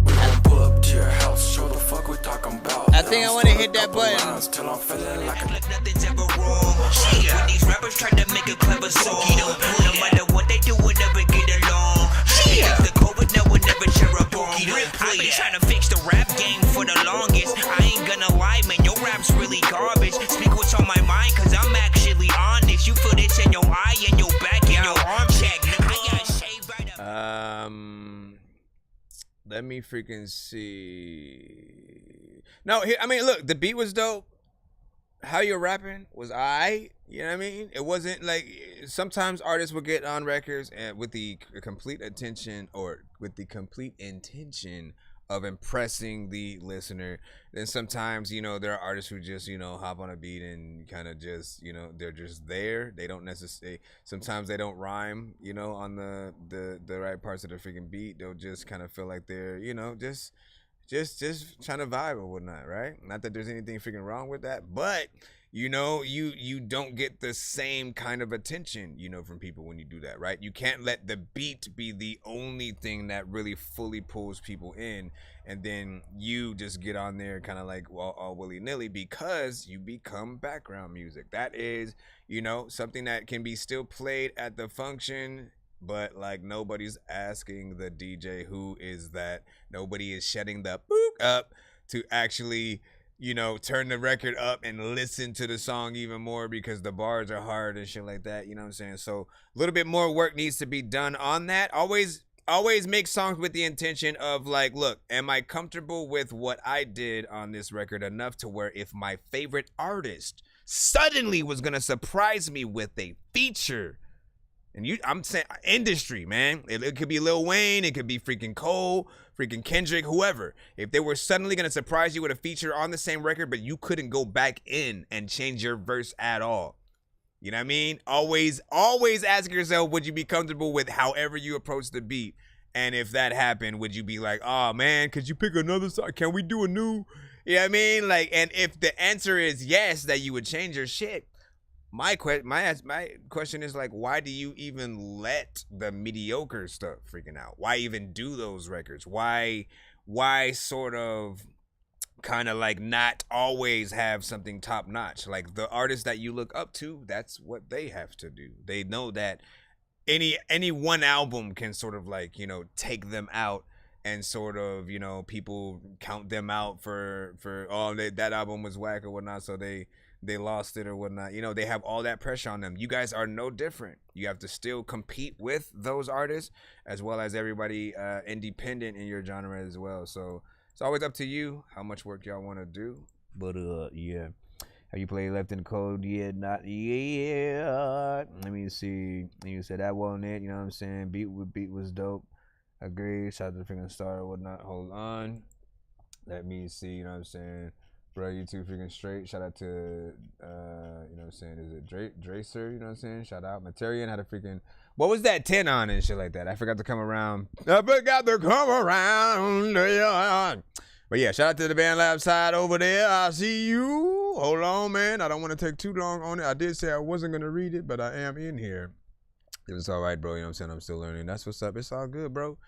We gon' pull up to your house, show the fuck we talking about. I think I want to hit that button. Till I'm feeling like nothing's ever wrong. Shit, when these rappers try to make a clever song, no matter what they do, we'll never get along. Shit, the COVID now will never share a bomb. I've been trying to fix the rap game for the longest. I ain't gonna lie, man, your rap's really garbage. Speak what's on my mind, cause I'm actually honest. You feel this in your eye and your back and your arm check. I got shaved right up. Let me freaking see. No, I mean, look, the beat was dope. How you're rapping was aight. You know what I mean? It wasn't like sometimes artists will get on records and with the complete intention of impressing the listener. Then sometimes, you know, there are artists who just, you know, hop on a beat and kind of just, you know, they're just there. They don't necessarily, sometimes they don't rhyme, you know, on the right parts of the freaking beat. They'll just kind of feel like they're, you know, just trying to vibe or whatnot, right? Not that there's anything freaking wrong with that, but you know, you don't get the same kind of attention, you know, from people when you do that, right? You can't let the beat be the only thing that really fully pulls people in, and then you just get on there kind of like all willy-nilly because you become background music. That is, you know, something that can be still played at the function, but like nobody's asking the DJ who is that. Nobody is shutting the book up to actually, you know, turn the record up and listen to the song even more because the bars are hard and shit like that. You know what I'm saying? So a little bit more work needs to be done on that. Always make songs with the intention of like, look, am I comfortable with what I did on this record enough to where if my favorite artist suddenly was going to surprise me with a feature, and I'm saying industry, man. It could be Lil Wayne. It could be freaking Cole, freaking Kendrick, whoever. If they were suddenly going to surprise you with a feature on the same record, but you couldn't go back in and change your verse at all. You know what I mean? Always ask yourself, would you be comfortable with however you approach the beat? And if that happened, would you be like, oh, man, could you pick another song? Can we do a new? You know what I mean? Like, and if the answer is yes, that you would change your shit. My question is like, why do you even let the mediocre stuff freaking out? Why even do those records? Why sort of kind of like not always have something top notch? Like the artists that you look up to, that's what they have to do. They know that any one album can sort of like, you know, take them out and sort of, you know, people count them out for oh, that album was whack or whatnot, so they lost it or whatnot. You know, they have all that pressure on them. You guys are no different. You have to still compete with those artists as well as everybody independent in your genre as well. So it's always up to you how much work y'all want to do. But yeah. Have you played Left in Cold yet? Not yet. Let me see. You said that wasn't it. You know what I'm saying? Beat was dope. Agreed. Shout out to the freaking star or whatnot. Hold on. Let me see. You know what I'm saying? Bro, you too freaking straight. Shout out to, you know what I'm saying? Is it Dracer? You know what I'm saying? Shout out. Materian had a freaking, what was that 10 on and shit like that? I forgot to come around. I forgot to come around. But yeah, shout out to the Band Lab side over there. I see you. Hold on, man. I don't want to take too long on it. I did say I wasn't going to read it, but I am in here. It's all right, bro. You know what I'm saying? I'm still learning. That's what's up. It's all good, bro.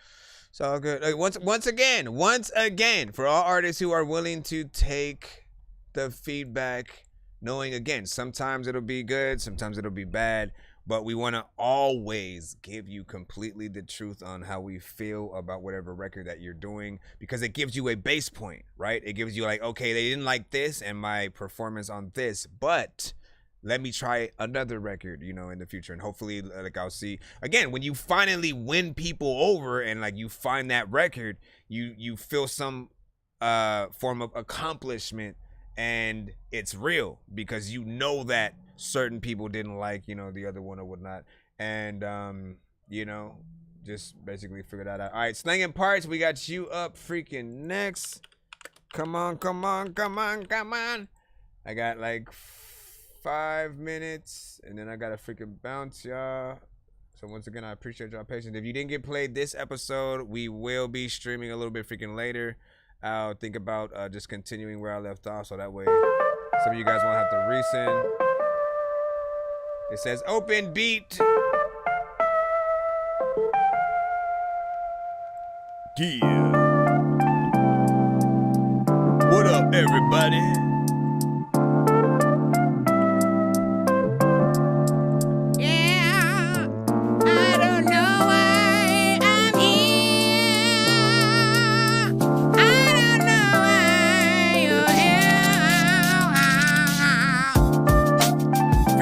It's all good. Like, once again, for all artists who are willing to take the feedback, knowing, again, sometimes it'll be good, sometimes it'll be bad, but we want to always give you completely the truth on how we feel about whatever record that you're doing, because it gives you a base point, right? It gives you like, okay, they didn't like this and my performance on this, but let me try another record, you know, in the future. And hopefully, like, I'll see, again, when you finally win people over and like you find that record, you feel some form of accomplishment, and it's real because you know that certain people didn't like, you know, the other one or whatnot. And, you know, just basically figure that out. All right, Slanging Parts, we got you up freaking next. Come on. I got like 5 minutes, and then I gotta freaking bounce, y'all. So once again, I appreciate y'all patience. If you didn't get played this episode, we will be streaming a little bit freaking later. I'll think about just continuing where I left off, so that way some of you guys won't have to resend. It says open beat. Yeah. What up, everybody?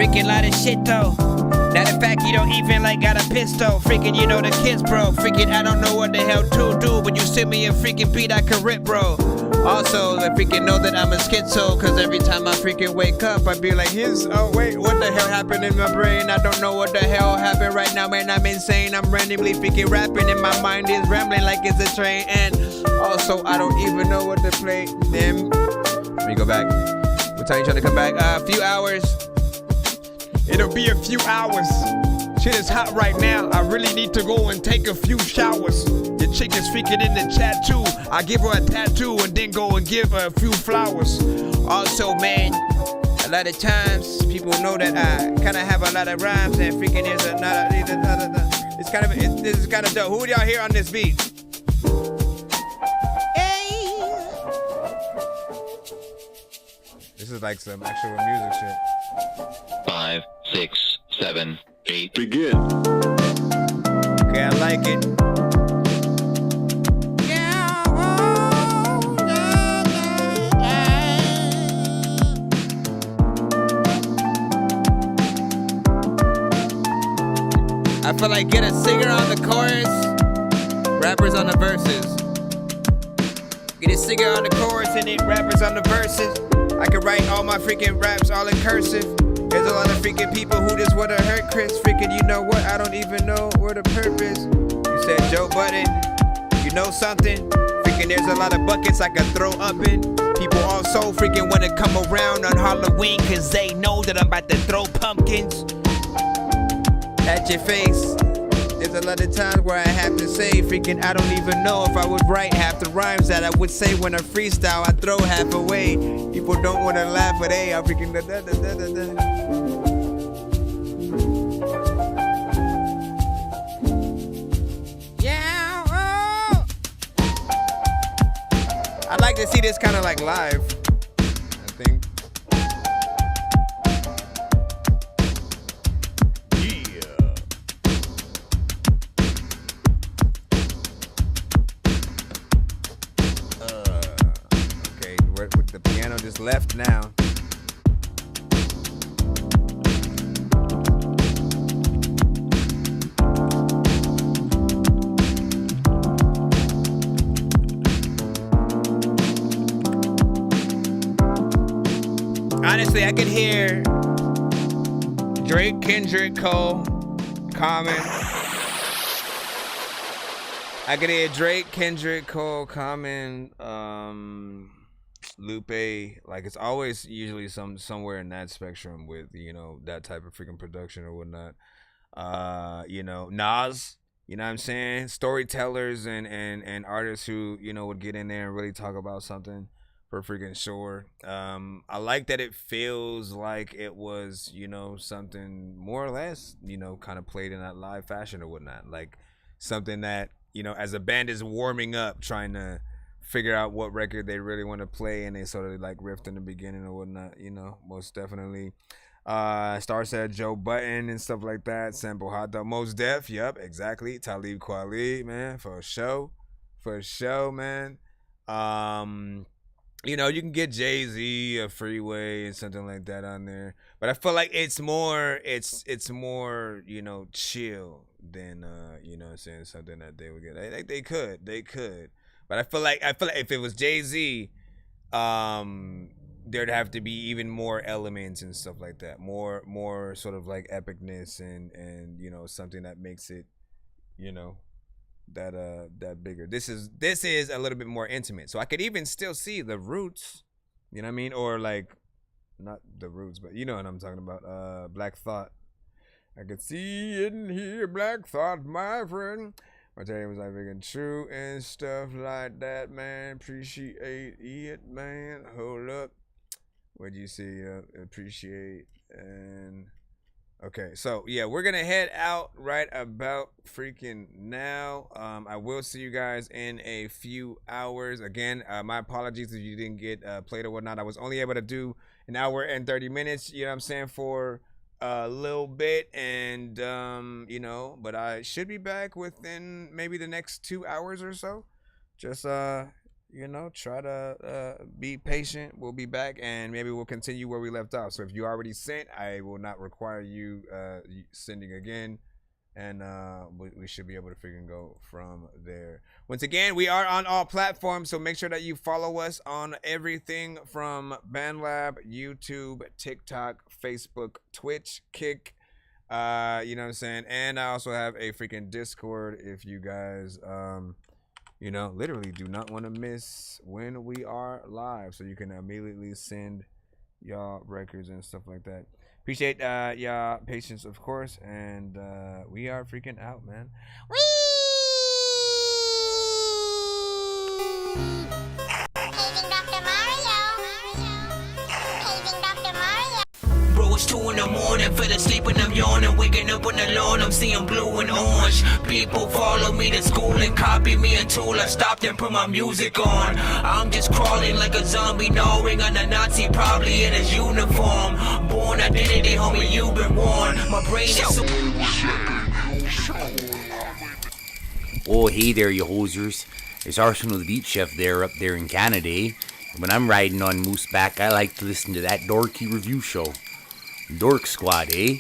Freaking lot of shit though. Matter of fact, you don't even like got a pistol. Freaking, you know the kids, bro. Freaking, I don't know what the hell to do, but you send me a freaking beat I can rip, bro. Also, I freaking know that I'm a schizo, cause every time I freaking wake up, I be like, oh wait, what the hell happened in my brain? I don't know what the hell happened right now, man. I'm insane. I'm randomly freaking rapping and my mind is rambling like it's a train. And Also, I don't even know what to play them. Let me go back. What time you trying to come back? A few hours. It'll be a few hours. Shit is hot right now. I really need to go and take a few showers. Your chick is freaking in the chat too. I give her a tattoo and then go and give her a few flowers. Also, man, a lot of times people know that I kind of have a lot of rhymes and freaking there's another. This is kind of dope. Who would y'all hear on this beat? This is like some actual music shit. 5, 6, 7, 8. Begin. Okay, I like it. I feel like get a singer on the chorus, rappers on the verses. Get a singer on the chorus and then rappers on the verses. I could write all my freaking raps all in cursive. There's a lot of freaking people who just wanna hurt Chris. Freaking, you know what? I don't even know where the purpose. You said Joe Budden, you know something? Freaking, there's a lot of buckets I could throw up in. People also freaking wanna come around on Halloween, cause they know that I'm about to throw pumpkins at your face. There's a lot of times where I have to say, freaking, I don't even know if I would write half the rhymes that I would say when I freestyle. I throw half away. People don't want to laugh, but hey, I'm freaking da da da da da da. Yeah. Oh. I'd like to see this kind of like live, I think. With the piano just left now. Honestly, I could hear Drake, Kendrick, Cole, Common. I could hear Drake, Kendrick, Cole, Common, Lupe. Like, it's always usually somewhere in that spectrum with, you know, that type of freaking production or whatnot. You know, Nas, you know what I'm saying? Storytellers and artists who, you know, would get in there and really talk about something for freaking sure. I like that it feels like it was, you know, something more or less, you know, kind of played in that live fashion or whatnot. Like something that, you know, as a band is warming up, trying to figure out what record they really want to play, and they sort of like riffed in the beginning or whatnot, you know, most definitely. Star said Joe Budden and stuff like that. Sample Hot Dog. Mos Def, yep, exactly. Talib Kweli, man, for sure, man. You know, you can get Jay-Z, a Freeway, and something like that on there, but I feel like it's more, you know, chill than you know what I'm saying, something that they would get. Like they could, but I feel like if it was Jay-Z, there'd have to be even more elements and stuff like that, more sort of like epicness and you know, something that makes it, you know, that bigger. This is a little bit more intimate, so I could even still see the Roots, you know what I mean, or like not the Roots, but you know what I'm talking about. Black Thought. I could see and hear Black Thought, my friend. My tell you, was like freaking true and stuff like that, man. Appreciate it, man. Hold up. What'd you see? Appreciate and okay. So yeah, we're gonna head out right about freaking now. I will see you guys in a few hours. Again, my apologies if you didn't get played or whatnot. I was only able to do an hour and 30 minutes. You know what I'm saying, for a little bit, and you know, but I should be back within maybe the next 2 hours or so. Just you know, try to be patient. We'll be back, and maybe we'll continue where we left off. So if you already sent, I will not require you sending again, and we should be able to freaking go from there. Once again, we are on all platforms, so make sure that you follow us on everything from BandLab, YouTube, TikTok, Facebook, Twitch, Kick, you know what I'm saying, and I also have a freaking Discord if you guys You know, literally do not want to miss when we are live, so you can immediately send y'all records and stuff like that. Appreciate y'all patience, of course, and we are freaking out, man. Bro, it's 2 in the morning, fell asleep and I'm yawning. Waking up on the lawn, I'm seeing blue and orange. People follow me to school and copy me until I stopped and put my music on. I'm just crawling like a zombie, gnawing on a Nazi, probably in his uniform. Born identity, homie, you've been warned. My brain is so... Oh, hey there, you hosers. It's Arsenal the Beat Chef there up there in Canada, eh? When I'm riding on Mooseback, I like to listen to That Dorky Review Show. Dork Squad, eh?